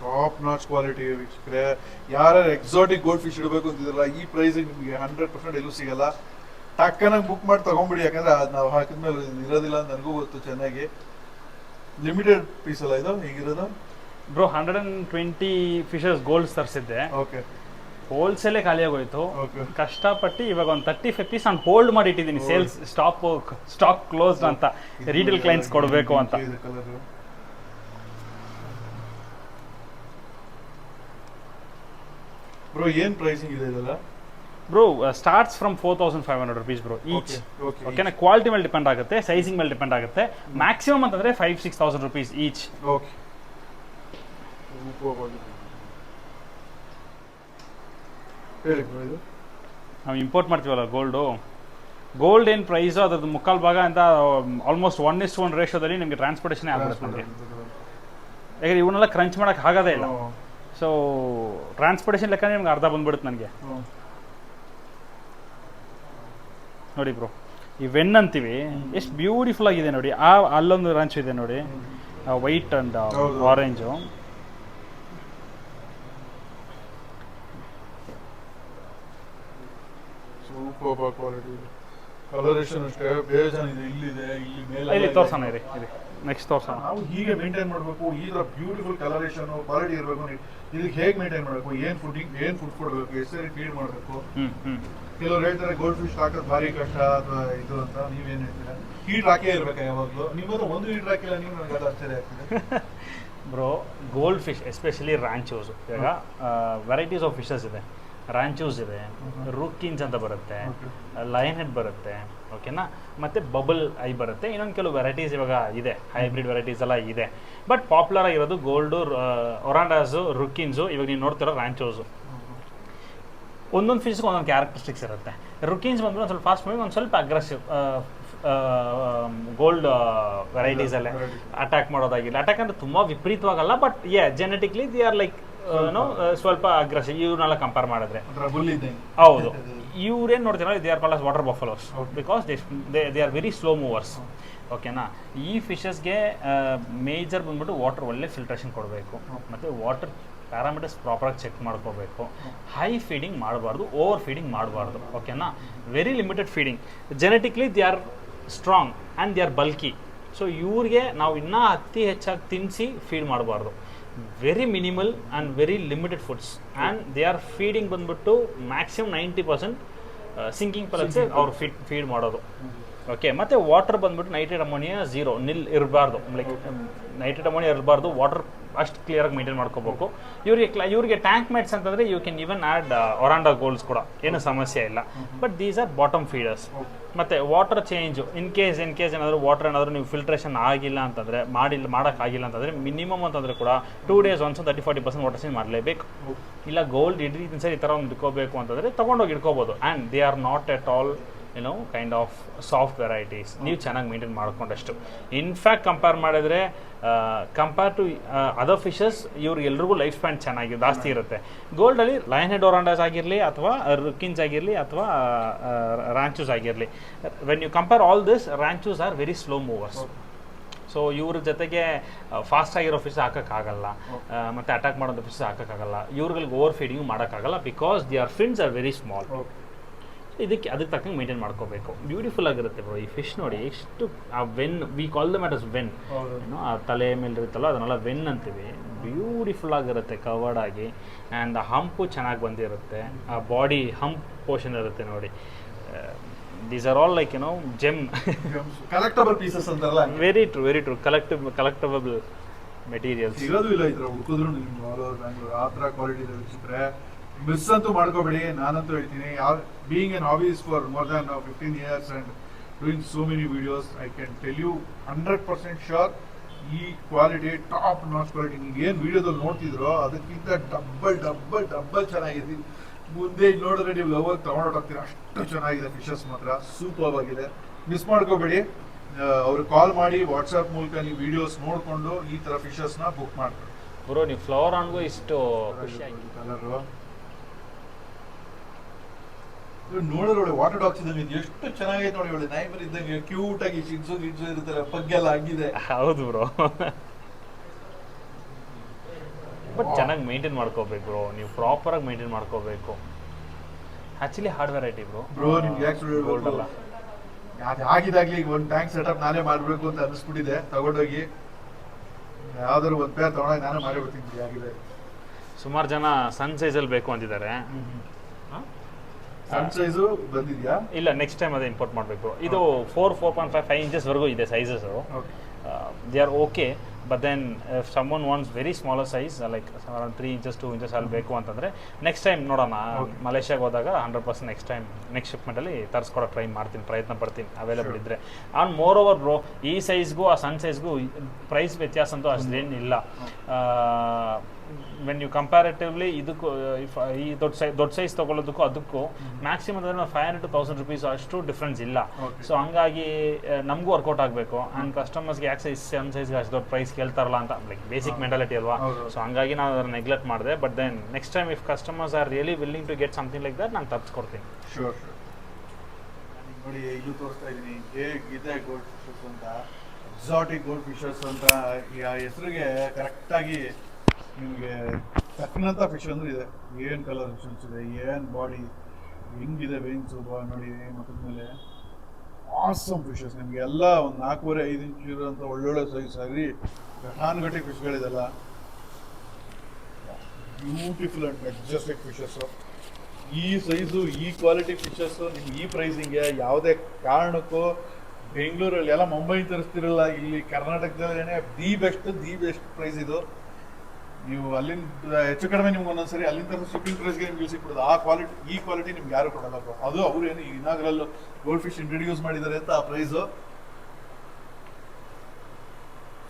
ಟಾಪ್ ನಾಚ್ ಕ್ವಾಲಿಟಿ ವೀಕ್ಷಕರೇ. ಯಾರು ಎಕ್ಸಾಟಿಕ್ ಗೋಲ್ಡ್ ಫಿಶ್ ಇಡಬೇಕು ಅಂತಿದ್ರಲ್ಲ, ಈ ಪ್ರೈಸಿಗೆ ನಿಮಗೆ 100% ಎಲ್ಲೂ ಸಿಗಲ್ಲ. ಟಕ್ಕನಾಗಿ ಬುಕ್ ಮಾಡಿ ತಗೊಂಡ್ಬಿಡಿ, ಯಾಕಂದ್ರೆ ಅದು ನಾವು ಹಾಕಿದ್ಮೇಲೆ ಇರೋದಿಲ್ಲ ಅಂತ ನನಗೂ ಗೊತ್ತು ಚೆನ್ನಾಗಿ. ಲಿಮಿಟೆಡ್ ಪೀಸ್ ಅಲ್ಲ ಇದು ಹೇಗಿರೋದು ಬ್ರೋ? 120 ಫಿಶಸ್ ಗೋಲ್ಡ್ಸ್ ತರಿಸಿದ್ದೆ. ಓಕೆ, ಹೋಲ್ಸೇಲೇ ಖಾಲಿ ಆಗೋಯ್ತು. ಓಕೆ, ಕಷ್ಟಪಟ್ಟು ಇವಾಗ ಒಂದು 35 ಪೀಸ್ ನಾನು ಹೋಲ್ಡ್ ಮಾಡಿ ಇಟ್ಟಿದ್ದೀನಿ, ಸೇಲ್ಸ್ ಸ್ಟಾಕ್ ಕ್ಲೋಸ್ಡ್ ಅಂತ, ರೀಟೇಲ್ ಕ್ಲೈಂಟ್ಸ್ ಕೊಡಬೇಕು ಅಂತ. ಬ್ರೋ ಏನ್ ಪ್ರೈಸಿಂಗ್ ಇದೆ ಇದೆಲ್ಲ? Bro starts from 4500 rupees bro each. ಓಕೆನಾ? ಕ್ವಾಲಿಟಿ ಮೇಲೆ ಡಿಪೆಂಡ್ ಆಗುತ್ತೆ, ಸೈಜಿಂಗ್ ಮೇಲೆ ಡಿಪೆಂಡ್ ಆಗುತ್ತೆ. ಮ್ಯಾಕ್ಸಿಮಮ್ ಅಂತಂದ್ರೆ 5,000-6,000 rupees ಈಚ್. ಓಕೆ, ನಾವು ಇಂಪೋರ್ಟ್ ಮಾಡ್ತೀವಲ್ಲ ಗೋಲ್ಡ್ ಏನು ಪ್ರೈಸು ಅದ್ರದ್ದು ಮುಕ್ಕಾಲು ಭಾಗ ಅಂತ ಆಲ್ಮೋಸ್ಟ್ 1:1 ರೇಷೋದಲ್ಲಿ ನಿಮಗೆ ಟ್ರಾನ್ಸ್ಪೋರ್ಟೇಷನ್ ಆಗ್ಬಿಡುತ್ತೆ ನಮಗೆ. ಯಾಕಂದ್ರೆ ಇವನ್ನೆಲ್ಲ ಕ್ರಂಚ್ ಮಾಡೋಕೆ ಆಗೋದೇ ಇಲ್ಲ. ಸೊ ಟ್ರಾನ್ಸ್ಪೋರ್ಟೇಷನ್ ಲೆಕ್ಕ ನಿಮ್ಗೆ ಅರ್ಧ ಬಂದ್ಬಿಡುತ್ತೆ ನನಗೆ. ನೋಡಿ ಬ್ರೋ, ಈ ವೆನ್ ಅಂತೀವಿ, ಎಷ್ಟು ಬ್ಯೂಟಿಫುಲ್ ಆಗಿದೆ ನೋಡಿ. ಅಲ್ಲೊಂದು ರಾಂಚ್ ಇದೆ ನೋಡಿ, white and orange. Super quality, colouration ಅಷ್ಟೇ ಬೇಜಾನಿದೆ. ಇಲ್ಲಿದೆ, ಇಲ್ಲಿ ಮೇಲೆ ಇಲ್ಲಿ ತೋರ್ಸೋಣ ಇರಿ, ನೆಕ್ಸ್ಟ್ ತೋರ್ಸೋಣ. ನಾವು ಹೀಗೆ ಮೇಂಟೈನ್ ಮಾಡಬೇಕು. ಈ ಥರ ಬ್ಯೂಟಿಫುಲ್ ಕಲರೇಷನ್ ಕ್ವಾಲಿಟಿ ಇರಬೇಕು. ಇದಕ್ಕೆ ಹೇಗೆ ಮೇಂಟೈನ್ ಮಾಡಬೇಕು, ಏನು ಫುಡ್ ಕೊಡಬೇಕು, ಎಷ್ಟು ಫೀಡ್ ಮಾಡಬೇಕು. ಕೆಲವ್ರು ಹೇಳ್ತಾರೆ ಗೋಲ್ಡ್ ಫಿಶ್ ಹಾಕೋದು ಭಾರಿ ಕಷ್ಟ ಅಥವಾ ಇದು ಅಂತ. ನೀವೇನು ಹೇಳ್ತೀರಾ? ಹೀಟ್ ಹಾಕೇ ಇರ್ಬೇಕಾ ಯಾವಾಗಲೂ? ನಿಮ್ಮದು ಒಂದು ಹೀಟ್ ಹಾಕಿಲ್ಲ ನೀವು, ನನಗೆ ಅದು ಆಶ್ಚರ್ಯ ಆಗ್ತದೆ. ಬ್ರೋ ಗೋಲ್ಡ್ ಫಿಶ್ ಎಸ್ಪೆಷಲಿ ರಾಂಚೂಸ್, ಇವಾಗ ವೆರೈಟೀಸ್ ಆಫ್ ಫಿಶಸ್ ಇದೆ. ರಾಂಚೂಸ್ ಇದೆ, ರೂಕಿನ್ಸ್ ಅಂತ ಬರುತ್ತೆ, ಲಯನ್ ಹೆಡ್ ಬರುತ್ತೆ, ಓಕೆನಾ, ಮತ್ತು ಬಬಲ್ ಐ ಬರುತ್ತೆ. ಇನ್ನೊಂದು ಕೆಲವು ವೆರೈಟೀಸ್ ಇವಾಗ ಇದೆ, ಹೈಬ್ರಿಡ್ ವೆರೈಟೀಸ್ ಎಲ್ಲ ಇದೆ. ಬಟ್ ಪಾಪ್ಯುಲರ್ ಆಗಿರೋದು ಗೋಲ್ಡು, ಒರಾಂಡಾಸು, ರುಕಿನ್ಸು, ಇವಾಗ ನೀವು ನೋಡ್ತಿರೋ ರಾಂಚೋಸು. ಒಂದೊಂದು ಫಿಶ್ಗೆ ಒಂದೊಂದು ಕ್ಯಾರೆಕ್ಟರಿಸ್ಟಿಕ್ಸ್ ಇರುತ್ತೆ. ರುಕಿನ್ಸ್ ಬಂದ್ಬಿಟ್ಟು ಒಂದು ಸ್ವಲ್ಪ ಫಾಸ್ಟ್ ಮೂವಿಂಗ್, ಒಂದು ಸ್ವಲ್ಪ ಅಗ್ರೆಸಿವ್. ಗೋಲ್ಡ್ ವೆರೈಟೀಸಲ್ಲೇ ಅಟ್ಯಾಕ್ ಮಾಡೋದಾಗಿಲ್ಲ. ಅಟ್ಯಾಕ್ ಅಂದರೆ ತುಂಬ ವಿಪರೀತವಾಗಲ್ಲ, but genetically the are like ಸ್ವಲ್ಪ ಅಗ್ರೆಸಿವ್. ಇವ್ರನ್ನೆಲ್ಲ ಕಂಪೇರ್ ಮಾಡಿದ್ರೆ ಹೌದು. ಇವ್ರೇನು ನೋಡ್ತೀರ, they are called as water buffalos because they are very slow movers. ಓಕೆನಾ? ಈ ಫಿಶಸ್ಗೆ ಮೇಜರ್ ಬಂದ್ಬಿಟ್ಟು ವಾಟರ್ ಒಳ್ಳೆ ಫಿಲ್ಟ್ರೇಷನ್ ಕೊಡಬೇಕು, ಮತ್ತು ವಾಟರ್ ಪ್ಯಾರಾಮೀಟರ್ಸ್ ಪ್ರಾಪರಾಗಿ ಚೆಕ್ ಮಾಡ್ಕೋಬೇಕು. ಹೈ ಫೀಡಿಂಗ್ ಮಾಡಬಾರ್ದು, ಓವರ್ ಫೀಡಿಂಗ್ ಮಾಡಬಾರ್ದು. ಓಕೆನಾ? Very limited feeding. Genetically they are strong and they R bulky. So ಇವ್ರಿಗೆ ನಾವು ಇನ್ನೂ ಅತಿ ಹೆಚ್ಚಾಗಿ ತಿನ್ನಿಸಿ ಫೀಡ್ ಮಾಡಬಾರ್ದು. Very minimal and very limited foods, and they R feeding ಬಂದ್ಬಿಟ್ಟು ಮ್ಯಾಕ್ಸಿಮಮ್ 90% ಸಿಂಕಿಂಗ್ ಪಲಕ್ಸೆ ಅವ್ರು ಫೀಡ್ ಮಾಡೋದು. ಓಕೆ, ಮತ್ತು ವಾಟರ್ ಬಂದ್ಬಿಟ್ಟು ನೈಟ್ರೇಟ್ ಅಮೋನಿಯಾ 0 ಇರಬಾರ್ದು. ಲೈಕ್ ನೈಟ್ರೇಟ್ ಅಮೋನಿಯಾ ಇರಬಾರ್ದು. ವಾಟರ್ ಅಷ್ಟು ಕ್ಲಿಯರಾಗಿ ಮೇಂಟೈನ್ ಮಾಡ್ಕೋಬೇಕು. ಇವ್ರಿಗೆ ಟ್ಯಾಂಕ್ ಮೇಟ್ಸ್ ಅಂತಂದರೆ you can even add oranda golds ಕೂಡ, ಏನೂ ಸಮಸ್ಯೆ ಇಲ್ಲ. But these are bottom feeders. ಮತ್ತು ವಾಟರ್ ಚೇಂಜು ಇನ್ ಕೇಸ್ ಏನಾದರೂ ವಾಟರ್ ಏನಾದರೂ ನೀವು ಫಿಲ್ಟ್ರೇಷನ್ ಆಗಿಲ್ಲ ಅಂತಂದರೆ, ಮಾಡೋಕ್ಕಾಗಿಲ್ಲ ಅಂತಂದರೆ, ಮಿನಿಮಮ್ ಅಂತಂದರೆ ಕೂಡ 2 days once 30-40% ವಾಟರ್ ಚೇಂಜ್ ಮಾಡಲೇಬೇಕು. ಇಲ್ಲ ಗೋಲ್ಡ್ ಸರಿ ಈ ಥರ ಒಂದು ಇಟ್ಕೋಬೇಕು ಅಂತಂದರೆ ತೊಗೊಂಡೋಗಿ ಇಟ್ಕೋಬೋದು. And they are not at all kind of soft varieties. ನೀವು ಚೆನ್ನಾಗಿ ಮೇಂಟೈನ್ ಮಾಡ್ಕೊಂಡಷ್ಟು. ಇನ್ಫ್ಯಾಕ್ಟ್ ಕಂಪೇರ್ ಮಾಡಿದ್ರೆ, ಕಂಪೇರ್ ಟು ಅದರ್ ಫಿಶಸ್, ಇವ್ರಿಗೆಲ್ರಿಗೂ ಲೈಫ್ ಸ್ಪ್ಯಾನ್ ಚೆನ್ನಾಗಿ ಜಾಸ್ತಿ ಇರುತ್ತೆ. ಗೋಲ್ಡಲ್ಲಿ ಲಯನ್ ಹೆಡ್ ಒರಾಂಡಾಸ್ ಆಗಿರಲಿ, ಅಥವಾ ರುಕಿನ್ಸ್ ಆಗಿರಲಿ, ಅಥವಾ ರಾಂಚೂಸ್ ಆಗಿರಲಿ, when you compare all this, ranchus are very slow movers. So ಇವ್ರ ಜೊತೆಗೆ ಫಾಸ್ಟ್ ಆಗಿರೋ ಫಿಶ್ ಹಾಕೋಕ್ಕಾಗಲ್ಲ, ಮತ್ತು ಅಟ್ಯಾಕ್ ಮಾಡೋಂಥ ಫಿಶ್ ಹಾಕೋಕ್ಕಾಗಲ್ಲ. ಇವ್ರುಗಳಿಗೆ ಓವರ್ ಫೀಡಿಂಗ್ ಮಾಡೋಕ್ಕಾಗಲ್ಲ, because their fins are very small. ಅದಕ್ಕೆ ತಕ್ಕಂಗೆ ಮೇಂಟೈನ್ ಮಾಡ್ಕೋಬೇಕು. ಬ್ಯೂಟಿಫುಲ್ ಆಗಿರುತ್ತೆ ಬ್ರೋ ಈ ಫಿಶ್. ನೋಡಿ ಎಷ್ಟು ಆ when, we call dum us when, ಆ ತಲೆ ಮೇಲೆ ಇರುತ್ತಲ್ಲ ಅದನ್ನೆಲ್ಲ ವೆನ್ ಅಂತೀವಿ. ಬ್ಯೂಟಿಫುಲ್ ಆಗಿರುತ್ತೆ ಕವರ್ಡ್ ಆಗಿ, ಆ್ಯಂಡ್ ಆ ಹಂಪು ಚೆನ್ನಾಗಿ ಬಂದಿರುತ್ತೆ. ಆ ಬಾಡಿ ಹಂಪ್ ಪೋರ್ಷನ್ ಇರುತ್ತೆ ನೋಡಿ. These are all like gem, collectable pieces ಅಂತಾರಲ್ಲ. Very true collectable materials. ಇರೋದು ಇಲ್ಲ ಈ ಥರ ಹುಡುಕಿದ್ರು ನಿಮ್ಗೆ ಆಲ್ ಓವರ್ ಬ್ಯಾಂಗ್ಳೂರ್ ಆ ಥರ ಕ್ವಾಲಿಟಿ ಸಿಕ್ಕರೆ ಮಿಸ್ ಅಂತೂ ಮಾಡ್ಕೋಬೇಡಿ. ನಾನಂತೂ ಹೇಳ್ತೀನಿ, being N hobbies for more than 15 years and doing so many videos, I can tell you 100% sure ಈ ಕ್ವಾಲಿಟಿ ಟಾಪ್ ನಾಚ್ ಕ್ವಾಲಿಟಿ. ನೀವು ಏನು ವಿಡಿಯೋದಲ್ಲಿ ನೋಡ್ತಿದ್ರೋ ಅದಕ್ಕಿಂತ ಡಬ್ಬಲ್ ಚೆನ್ನಾಗಿದೆ. ಮುಂದೆ ನೋಡಿದ್ರೆ ನೀವು ಲವರ್ ತಗೊಂಡೋಗ್ತೀರಾ, ಅಷ್ಟು ಚೆನ್ನಾಗಿದೆ ಫಿಶಸ್. ಮಾತ್ರ ಸೂಪರ್ ಆಗಿದೆ. ಮಿಸ್ ಮಾಡ್ಕೋಬೇಡಿ. ಅವ್ರಿಗೆ ಕಾಲ್ ಮಾಡಿ ವಾಟ್ಸಪ್ ಮೂಲಕ ನೀವು ವಿಡಿಯೋಸ್ ನೋಡಿಕೊಂಡು ಈ ಥರ ಫಿಶಸ್ನ ಬುಕ್ ಮಾಡ್ತಾರೆ. ಬ್ರೋ ನೀವು ಫ್ಲವರ್ ಆನ್ಗೂ ಇಷ್ಟು ಖುಷಿಯಾಗಿ ಕಲರು ನೋಡೋಣ ವಾಟರ್ ಡಾಗ್ಸ್ ಇದ್ದಂಗೆ ಇದು ಎಷ್ಟು ಚೆನ್ನಾಗೈತೆ ನೋಡಿ, ಒಳ್ಳೆ ನಾಯಿ ಮರಿ ಇದ್ದಂಗೆ ಕ್ಯೂಟ್ ಆಗಿ ಚಿಡ್ಸು ಇರ್ತಾರೆ, ಪಗ್ಗೆಲ್ಲ ಆಗಿದೆ. ಹೌದು ಬ್ರೋ. ಬಟ್ ಚೆನ್ನಾಗಿ ಮೇಂಟೈನ್ ಮಾಡ್ಕೋಬೇಕು ಬ್ರೋ, ನೀವು ಪ್ರಾಪರ್ ಆಗಿ ಮೇಂಟೈನ್ ಮಾಡ್ಕೋಬೇಕು. ಆಕ್ಚುಲಿ ಹಾರ್ಡ್ ವೆರೈಟಿ ಬ್ರೋ ನಿಮ್ಗೆ ಯಾಕೆ ಗೋಲ್ಡ್ ಆಗಿದಾಗ್ಲಿ ಈಗ ಒಂದು ಟ್ಯಾಂಕ್ ಸೆಟಪ್ ನಾನೇ ಮಾಡ್ಬೇಕು ಅಂತ ಅನಿಸ್ಬಿಟ್ಟಿದೆ. ತಗೊಂಡೋಗಿ ಯಾವ್ದಾದ್ರು ಒಂದು ಪೇರ್ ತಗೊಂಡೋಗಿ ನಾನೇ ಮಾಡಿ ಬಿಡ್ತೀನಿ. ಆಗಿದೆ ಸುಮಾರು ಜನ ಸನ್ ಸೈಜಲ್ಲಿ ಬೇಕು ಅಂತಿದ್ದಾರೆ. ಸನ್ ಸೈಜು ಬಂದಿದ್ಯಾ? ಇಲ್ಲ, ನೆಕ್ಸ್ಟ್ ಟೈಮ್ ಅದೇ ಇಂಪೋರ್ಟ್ ಮಾಡಬೇಕು. ಇದು 4.5 ಇಂಚಸ್ವರೆಗೂ ಇದೆ sizes. They are okay, but then if someone wants very smaller size like around 3 inches 2 inches ಅಲ್ಲಿ ಬೇಕು ಅಂತಂದರೆ ನೆಕ್ಸ್ಟ್ ಟೈಮ್ ನೋಡೋಣ. ಮಲೇಷ್ಯಾಗೆ ಹೋದಾಗ 100% ನೆಕ್ಸ್ಟ್ ಶಿಪ್ಮೆಂಟಲ್ಲಿ ತರಿಸ್ಕೊಡೋಕೆ ಟ್ರೈ ಮಾಡ್ತೀನಿ, ಪ್ರಯತ್ನ ಪಡ್ತೀನಿ ಅವೈಲೇಬಲ್ ಇದ್ದರೆ. ಆ್ಯಂಡ್ ಮೋರ್ ಓವರ್ ಬ್ರೋ, ಈ ಸೈಜ್ಗೂ ಆ ಸನ್ ಸೈಜ್ಗೂ ಪ್ರೈಸ್ ವ್ಯತ್ಯಾಸ ಅಂತೂ ಅಷ್ಟೇನಿಲ್ಲ. ವೆನ್ ಯು ಕಂಪ್ಯಾರಿಟಿವ್ಲಿ ಇದಕ್ಕೂ ಈ ದೊಡ್ಡ ಸೈಜ್ ತೊಗೊಳ್ಳೋದಕ್ಕೂ ಅದಕ್ಕೂ ಮ್ಯಾಕ್ಸಿಮಮ್ ಅಂದರೆ 500 to 1000 rupees ಅಷ್ಟು ಡಿಫ್ರೆನ್ಸ್ ಇಲ್ಲ. ಸೊ ಹಂಗಾಗಿ ನಮಗೂ ವರ್ಕೌಟ್ ಆಗಬೇಕು. ಆ್ಯಂಡ್ ಕಸ್ಟಮರ್ಸ್ಗೆ ಯಾಕೆ ಸನ್ ಸೈಜ್ಗೆ ಅಷ್ಟು ದೊಡ್ಡ ಪ್ರೈಸ್ ಕೇಳ್ತಾರಲ್ಲ ಅಂತ ಲೈಕ್ ಬೇಸಿಕ್ ಮೆಂಟಾಲಿಟಿ ಅಲ್ವಾ. ಸೊ ಹಂಗಾಗಿ ನಾನು ಅದನ್ನು ನೆಗ್ಲೆಕ್ಟ್ ಮಾಡಿದೆ. But then next time if customers are really willing to get something like that, ನಾನು ತರಿಸ್ಕೊಡ್ತೀನಿ. ಶೋರ್. ನೋಡಿ ಇದು ತೋರಿಸ್ತಾ ಇದ್ದೀನಿ ಹೇಗಿದೆ ಗೋಲ್ಡ್ ಫಿಶರ್ಸ್ ಅಂತ, ಎಕ್ಸಾಟಿಕ್ ಗೋಲ್ಡ್ ಫಿಶರ್ಸ್ ಅಂತ ಹೆಸರಿಗೆ ಕರೆಕ್ಟಾಗಿ ನಿಮಗೆ ತಕ್ಕನಂಥ ಫಿಶ್ ಅಂದ್ರೆ ಇದೆ. ಏನು ಕಲರ್ ಫಿಶನ್ಸ್ ಇದೆ, ಏನು ಬಾಡಿ ಹೆಂಗಿದೆ, ವೇನ್ಸು ನೋಡಿ ಮಕ್ಕದ ಮೇಲೆ ಆಸಮ್ ಫಿಶಸ್. ನಿಮಗೆ ಎಲ್ಲ ಒಂದು 4.5 ಇಂಚ್ ಇರೋಂಥ ಒಳ್ಳೊಳ್ಳೆ ಸೈಜ್ ಸರಿ ಘಟಾನುಘಟಿ ಫಿಶ್ಗಳಿದೆಲ್ಲ. Beautiful and majestic fishes. ಈ ಸೈಜು ಈ ಕ್ವಾಲಿಟಿ ಫಿಶಸ್ಸು ನಿಮ್ಗೆ ಈ ಪ್ರೈಸಿಂಗ್ಗೆ ಯಾವುದೇ ಕಾರಣಕ್ಕೂ ಬೆಂಗಳೂರಲ್ಲಿ ಎಲ್ಲ ಮುಂಬೈ ತರಿಸ್ತಿರಲ್ಲ, ಇಲ್ಲಿ ಕರ್ನಾಟಕದಲ್ಲೇ ದಿ ಬೆಸ್ಟ್ ಪ್ರೈಸ್ ಇದು. ನೀವು ಅಲ್ಲಿಂದ ಹೆಚ್ಚು ಕಡಿಮೆ ನಿಮ್ಗೆ ಒಂದೊಂದ್ಸರಿ ಅಲ್ಲಿಂದ ಶಿಪ್ಪಿಂಗ್ ಪ್ರೈಸ್ಗೆ ನಿಮ್ಗೆ ಸಿಕ್ಬಿಡೋದು. ಈ ಕ್ವಾಲಿಟಿ ನಿಮ್ಗೆ ಯಾರು ಕೊಡಲ್ಲ ಬ್ರೋ. ಅದು ಅವರು ಏನು ಇನಾಗ್ರಲ್ ಗೋಲ್ಡ್ ಫಿಶ್ ಇಂಟ್ರೊಡ್ಯೂಸ್ ಮಾಡಿದ್ದಾರೆ ಅಂತ ಆ ಪ್ರೈಸು.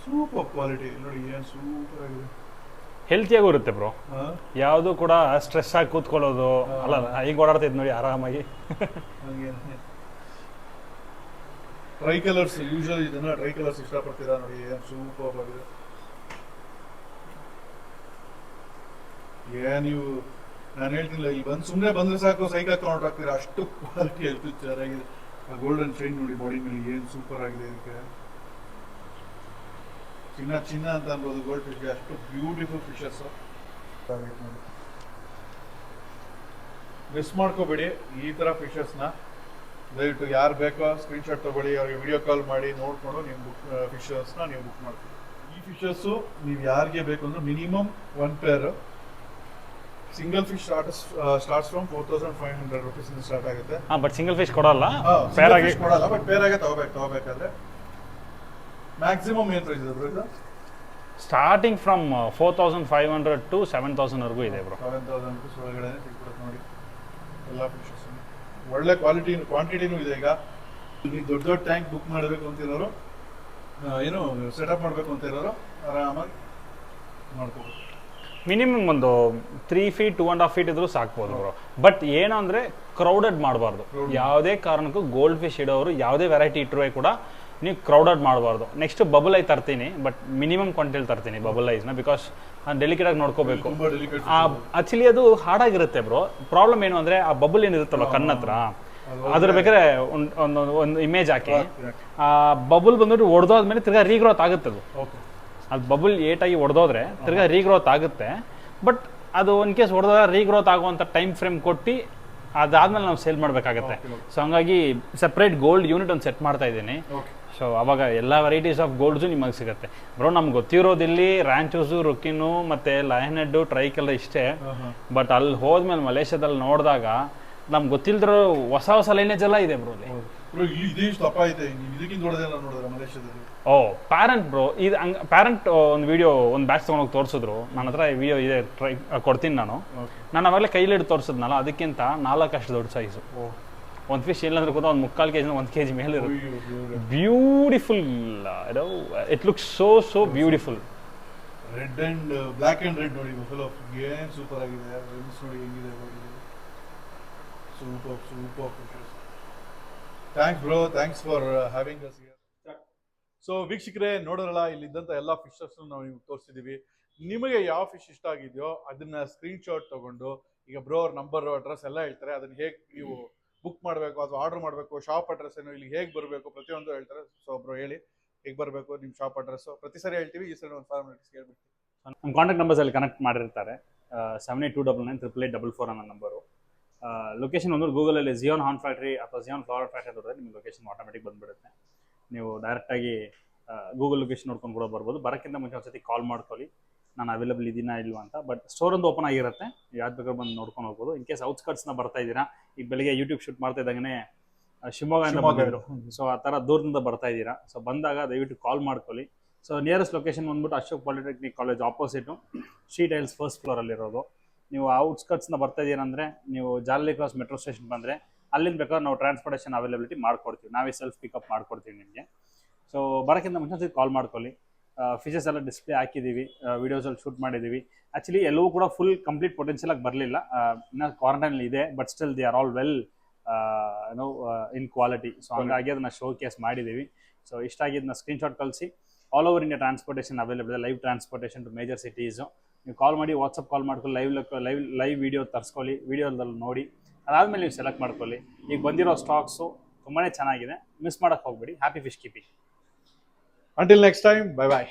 ಸೂಪರ್ ಕ್ವಾಲಿಟಿ ನೋಡಿ, ಏನು ಸೂಪರ್ ಆಗಿದೆ. ಹೆಲ್ತಿಯಾಗೂ ಇರುತ್ತೆ ಬ್ರೋ, ಯಾವುದು ಕೂಡ ಸ್ಟ್ರೆಸ್ ಆಗಿ ಕೂತ್ಕೊಳ್ಳೋದು ಅಲ್ಲ. ಈಗ ಓಡಾಡ್ತಿದ್ ನೋಡಿ ಆರಾಮಾಗಿ. ಟ್ರೈ ಕಲರ್ಸ್ ಯೂಶಲಿ ಇದನ್ನ ಟ್ರೈ ಕಲರ್ಸ್ ಇಷ್ಟಪಡ್ತೀರಾ ನೋಡಿ, ಏನು ಸೂಪರ್ ಆಗಿದೆ. ನೀವು ನಾನು ಹೇಳ್ತಿಲ್ಲ, ಇಲ್ಲಿ ಬಂದು ಸುಮ್ಮನೆ ಬಂದ್ರೆ ಸಾಕು ಸೈಕಲ್ ತಗೊಂಡು ಹೋಗ್ತೀರಾ, ಅಷ್ಟು ಕ್ವಾಲಿಟಿ ಎಷ್ಟು ಚೆನ್ನಾಗಿದೆ. ಗೋಲ್ಡನ್ ಶೈನ್ ನೋಡಿ ಬಾಡಿ ಮೇಲೆ, ಏನು ಸೂಪರ್ ಆಗಿದೆ. ಇದಕ್ಕೆ ಚಿನ್ನ ಅಂತ ಅನ್ಬೋದು ಗೋಲ್ಡ್ ಫಿಶ್ಗೆ, ಅಷ್ಟು ಬ್ಯೂಟಿಫುಲ್ ಫಿಶಸ್. ಮಿಸ್ ಮಾಡ್ಕೋಬೇಡಿ ಈ ಥರ ಫಿಶಸ್ನ. ದಯವಿಟ್ಟು ಯಾರು ಬೇಕೋ ಸ್ಕ್ರೀನ್ಶಾಟ್ ತೊಗೊಳ್ಳಿ, ಅವ್ರಿಗೆ ವಿಡಿಯೋ ಕಾಲ್ ಮಾಡಿ ನೋಡ್ಕೊಂಡು ನೀವು ಫಿಶಸ್ನ ನೀವು ಬುಕ್ ಮಾಡ್ತೀವಿ. ಈ ಫಿಶಸ್ಸು ನೀವು ಯಾರಿಗೆ ಬೇಕು ಅಂದ್ರೆ minimum 1 pair. Single fish starts from 4500 rupees ಇಂದ ಸ್ಟಾರ್ಟ್ ಆಗುತ್ತೆ. ಬಟ್ ಸಿಂಗಲ್ ಫಿಶ್ ಕೊಡಲ್ಲ, ಪೇರ್ ಆಗಿ ಕೊಡಲ್ಲ. ಬಟ್ ಪೇರ್ ಆಗಿ ತಗೋಬೇಕಾದ್ರೆ ಮ್ಯಾಕ್ಸಿಮಮ್ ಏನು ಪ್ರೈಸ್ ಇದೆ ಬ್ರೋ ಇದು? ಸ್ಟಾರ್ಟಿಂಗ್ ಫ್ರಮ್ 4500 to 7000 ವರೆಗೂ ಇದೆ ಬ್ರೋ. 7000 rupees ಒಳಗಡೆ ಸಿಕ್ಬಿಡುತ್ತೆ ನೋಡಿ ಎಲ್ಲ ಫಿಶಸ್. ಒಳ್ಳೆ ಕ್ವಾಂಟಿಟಿನೂ ಇದೆ. ಈಗ ನೀವು ದೊಡ್ಡ ಟ್ಯಾಂಕ್ ಬುಕ್ ಮಾಡಬೇಕು ಅಂತಿರೋರು, ಏನು ಸೆಟಪ್ ಮಾಡಬೇಕು ಅಂತ ಇರೋರು ಆರಾಮಾಗಿ ಮಾಡ್ಕೋಬೋದು. ಮಿನಿಮಮ್ ಒಂದು 3 feet 2.5 feet ಇದ್ರೂ ಸಾಕ್ಬೋದು ಬ್ರೋ. ಬಟ್ ಏನು ಅಂದರೆ ಕ್ರೌಡೆಡ್ ಮಾಡಬಾರ್ದು ಯಾವುದೇ ಕಾರಣಕ್ಕೂ. ಗೋಲ್ಡ್ ಫಿಶ್ ಇಡೋರು ಯಾವುದೇ ವೆರೈಟಿ ಇಟ್ಟರು ಕೂಡ ನೀವು ಕ್ರೌಡೆಡ್ ಮಾಡಬಾರ್ದು. ನೆಕ್ಸ್ಟ್ ಬಬಲ್ ಐ ತರ್ತೀನಿ, ಬಟ್ ಮಿನಿಮಮ್ ಕ್ವಾಂಟಿಟಿ ತರ್ತೀನಿ ಬಬಲ್ ಐಸ್ನ, ಬಿಕಾಸ್ ಡೆಲಿಕೇಟ್ ಆಗಿ ನೋಡ್ಕೋಬೇಕು. ಆಕ್ಚುಲಿ ಅದು ಹಾರ್ಡಾಗಿರುತ್ತೆ ಬ್ರೋ. ಪ್ರಾಬ್ಲಮ್ ಏನು ಅಂದರೆ ಆ ಬಬಲ್ ಏನಿರುತ್ತಲ್ಲ ಕಣ್ಣತ್ರ, ಅದ್ರ ಬೇಕಾದ್ರೆ ಒಂದು ಇಮೇಜ್ ಹಾಕಿ ಆ ಬಬಲ್ ಬಂದ್ಬಿಟ್ಟು ಹೊಡೆದೋದ್ಮೇಲೆ ತಿರ್ಗಾ ರೀಗ್ರೋತ್ ಆಗುತ್ತೆ. ಅದು ಬಬಲ್ ಏಟಾಗಿ ಹೊಡೆದೋದ್ರೆ ತಿರ್ಗಾ ರೀಗ್ರೋತ್ ಆಗುತ್ತೆ. ಬಟ್ ಅದು ಇನ್ ಕೇಸ್ ಹೊಡೆದಾಗ ರೀಗ್ರೋತ್ ಆಗುವಂಥ ಟೈಮ್ ಫ್ರೇಮ್ ಕೊಟ್ಟು ಅದಾದ್ಮೇಲೆ ನಾವು ಸೇಲ್ ಮಾಡಬೇಕಾಗತ್ತೆ. ಸೊ ಹಂಗಾಗಿ ಸಪ್ರೇಟ್ ಗೋಲ್ಡ್ ಯೂನಿಟ್ ಒಂದು ಸೆಟ್ ಮಾಡ್ತಾ ಇದ್ದೀನಿ. ಸೊ ಅವಾಗ ಎಲ್ಲ ವೆರೈಟೀಸ್ ಆಫ್ ಗೋಲ್ಡ್ಸು ನಿಮಗೆ ಸಿಗುತ್ತೆ ಬ್ರೋ. ನಮ್ಗೆ ಗೊತ್ತಿರೋದಿಲ್ಲಿ ರ್ಯಾಂಚೂಸು, ರುಕಿನು ಮತ್ತು ಲಯನ್ ಹೆಡ್ಡು, ಟ್ರೈಕೆಲ್ಲ ಇಷ್ಟೇ. ಬಟ್ ಅಲ್ಲಿ ಹೋದ್ಮೇಲೆ ಮಲೇಷ್ಯಾದಲ್ಲಿ ನೋಡಿದಾಗ ನಮ್ಗೆ ಗೊತ್ತಿಲ್ದಿರೋ ಹೊಸ ಲೈನೇಜ್ ಎಲ್ಲ ಇದೆ ಬ್ರೋ ಅಲ್ಲಿ. ಓ ಪ್ಯಾರೆಂಟ್ ಬ್ರೋ, ಇದು ಪ್ಯಾರೆಂಟ್ ಒಂದು ವಿಡಿಯೋ ಒಂದು ಬ್ಯಾಚ್ ತೊಗೊಂಡೋಗಿ ತೋರಿಸಿದ್ರು. ನನ್ನ ಹತ್ರ ವಿಡಿಯೋ ಇದೆ, ಟ್ರೈ ಕೊಡ್ತೀನಿ ನಾನು ಅವಾಗಲೇ ಕೈಲಿ ಹಿಡಿದು ತೋರಿಸಿದ್ನಲ್ಲ, ಅದಕ್ಕಿಂತ 4 ಅಷ್ಟು ದೊಡ್ಡ ಸೈಜು. ಒಂದು ಫಿಶ್ ಇಲ್ಲಾಂದ್ರೆ ಕೂಡ ಒಂದು 3/4 kg 1 kg ಮೇಲೆ ಇರುತ್ತೆ. Beautiful, it looks so beautiful. Red and black and red ನೋಡಿ, ಏನು ಸೂಪರ್ ಆಗಿದೆ. ನೋಡಿ ಹೆಂಗಿದೆ, super. Thanks bro, thanks for having us here. So ವೀಕ್ಷಕರೇ ನೋಡೋರಲ್ಲ, ಇಲ್ಲಿದ್ದಂಥ ಎಲ್ಲ ಫಿಶಸ್ ನಾವು ನಿಮ್ಗೆ ತೋರಿಸಿದ್ದೀವಿ. ನಿಮಗೆ ಯಾವ ಫಿಶ್ ಇಷ್ಟ ಆಗಿದೆಯೋ ಅದನ್ನ ಸ್ಕ್ರೀನ್ಶಾಟ್ ತಗೊಂಡು, ಈಗ ಬ್ರೋ ಅವ್ರ ನಂಬರ್ ಅಡ್ರೆಸ್ ಎಲ್ಲ ಹೇಳ್ತಾರೆ, ಅದನ್ನ ಹೇಗೆ ನೀವು ಬುಕ್ ಮಾಡಬೇಕು ಅಥವಾ ಆರ್ಡರ್ ಮಾಡಬೇಕು, ಶಾಪ್ ಅಡ್ರೆಸ್ ಏನು, ಇಲ್ಲಿ ಹೇಗೆ ಬರಬೇಕು, ಪ್ರತಿಯೊಂದು ಹೇಳ್ತಾರೆ. ಸೊ ಒಬ್ರು ಹೇಳಿ ಹೇಗೆ ಬರಬೇಕು, ನಿಮ್ಮ ಶಾಪ್ ಅಡ್ರೆಸ್ ಪ್ರತಿ ಸರಿ ಹೇಳ್ತೀವಿ, ಈ ಸರಿ ಒಂದು ಫಾರ್ಮಾಲಿಟೀಸ್ ಹೇಳ್ಬಿಟ್ಟು. ನಮ್ಮ ಕಾಂಟ್ಯಾಕ್ಟ್ ನಂಬರ್ಸ್ ಅಲ್ಲಿ ಕನೆಕ್ಟ್ ಮಾಡಿರ್ತಾರೆ. 7829988844 ಅನ್ನೋ ನಂಬರು. ಲೊಕೇಶನ್ ಒಂದು ಗೂಗಲಲ್ಲಿ ಜಿಯೋನ್ ಹಾರ್ನ್ ಫ್ಯಾಕ್ಟ್ರಿ ಅಥವಾ ಜಿಯೋನ್ ಫ್ಲವರ್ ಫ್ಯಾಕ್ಟ್ರಿ ಅಂತ ನಿಮ್ಗೆ ಲೊಕೇಶನ್ ಆಟೋಮೆಟಿಕ್ ಬಂದ್ಬಿಡುತ್ತೆ. ನೀವು ಡೈರೆಕ್ಟಾಗಿ ಗೂಗಲ್ ಲೊಕೇಶನ್ ನೋಡ್ಕೊಂಡು ಕೂಡ ಬರ್ಬೋದು. ಬರೋಕ್ಕಿಂತ ಮುಂಚೆ ಒಂದ್ಸತಿ ಕಾಲ್ ಮಾಡ್ಕೊಳ್ಳಿ, ನಾನು ಅವೈಲೇಬಲ್ ಇದೀನಾ ಇಲ್ವಾ ಅಂತ. ಬಟ್ ಸ್ಟೋರ್ ಒಂದು ಓಪನ್ ಆಗಿರುತ್ತೆ, ಯಾವ್ದು ಬೇಕಾದ್ರೂ ಬಂದು ನೋಡ್ಕೊಂಡು ಹೋಗ್ಬೋದು. ಇನ್ ಕೇಸ್ ಔಟ್ಸ್ಕಟ್ಸ್ನ ಬರ್ತಾ ಇದ್ದೀರಾ, ಈಗ ಬೆಳಿಗ್ಗೆ ಯೂಟ್ಯೂಬ್ ಶೂಟ್ ಮಾಡ್ತಾ ಇದ್ದಾಗನೇ ಶಿವಮೊಗ್ಗದಿಂದ ಬಂದಿದ್ರು, ಸೊ ಆ ಥರ ದೂರದಿಂದ ಬರ್ತಾ ಇದ್ದೀರಾ, ಸೊ ಬಂದಾಗ ದಯವಿಟ್ಟು ಕಾಲ್ ಮಾಡ್ಕೊಳ್ಳಿ. ಸೊ ನಿಯರೆಸ್ಟ್ ಲೊಕೇಶನ್ ಬಂದ್ಬಿಟ್ಟು Ashok polytechnic college opposite Shri tiles first ಫ್ಲೋರಲ್ಲಿರೋದು. ನೀವು ಔಟ್ಸ್ಕಟ್ಸ್ನ ಬರ್ತಾ ಇದ್ದೀರಾ ಅಂದರೆ ನೀವು ಜಾಲಲಿ ಕ್ರಾಸ್ ಮೆಟ್ರೋ ಸ್ಟೇಷನ್ ಬಂದರೆ ಅಲ್ಲಿಂದ ಬೇಕಾದ್ರೆ ನಾವು ಟ್ರಾನ್ಸ್ಪೋರ್ಟೇಷನ್ ಅವೈಲಬಿಲಿಟಿ ಮಾಡ್ಕೊಡ್ತೀವಿ, ನಾವೇ ಸೆಲ್ಫ್ ಪಿಕಪ್ ಮಾಡ್ಕೊಡ್ತೀವಿ ನಿಮಗೆ. ಸೊ ಬರೋಕ್ಕಿಂತ ಮುಂಚೆ ಕಾಲ್ ಮಾಡ್ಕೊಳ್ಳಿ. ಫಿಶಸ್ ಎಲ್ಲ ಡಿಸ್ಪ್ಲೇ ಹಾಕಿದ್ದೀವಿ, ವೀಡಿಯೋಸಲ್ಲಿ ಶೂಟ್ ಮಾಡಿದ್ದೀವಿ. ಆ್ಯಕ್ಚುಲಿ ಎಲ್ಲವೂ ಕೂಡ ಫುಲ್ ಕಂಪ್ಲೀಟ್ ಪೊಟೆನ್ಷಿಯಲ್ ಆಗಿ ಬರಲಿಲ್ಲ, ಇನ್ನು ಕ್ವಾರಂಟೈನಲ್ಲಿ ಇದೆ, but still they are all well in quality. So ಹಂಗಾಗಿ ಅದನ್ನ ಶೋ ಕೇಸ್ ಮಾಡಿದ್ದೀವಿ. ಸೊ ಇಷ್ಟ ಆಗಿದ್ದನ್ನ ಸ್ಕ್ರೀನ್ಶಾಟ್ ಕಳಿಸಿ. All over India transportation available ಇದೆ, live transportation to major cities. ನೀವು ಕಾಲ್ ಮಾಡಿ, ವಾಟ್ಸಪ್ ಕಾಲ್ ಮಾಡ್ಕೊಳ್ಳಿ, ಲೈವ್ ವಿಡಿಯೋ ತರಿಸ್ಕೊಳ್ಳಿ, ವಿಡಿಯೋದಲ್ಲಿ ನೋಡಿ, ಅದಾದಮೇಲೆ ನೀವು ಸೆಲೆಕ್ಟ್ ಮಾಡ್ಕೊಳ್ಳಿ. ಈಗ ಬಂದಿರೋ ಸ್ಟಾಕ್ಸು ತುಂಬಾ ಚೆನ್ನಾಗಿದೆ, ಮಿಸ್ ಮಾಡೋಕ್ಕೆ ಹೋಗ್ಬೇಡಿ. Happy fish keeping. Until next time, bye bye.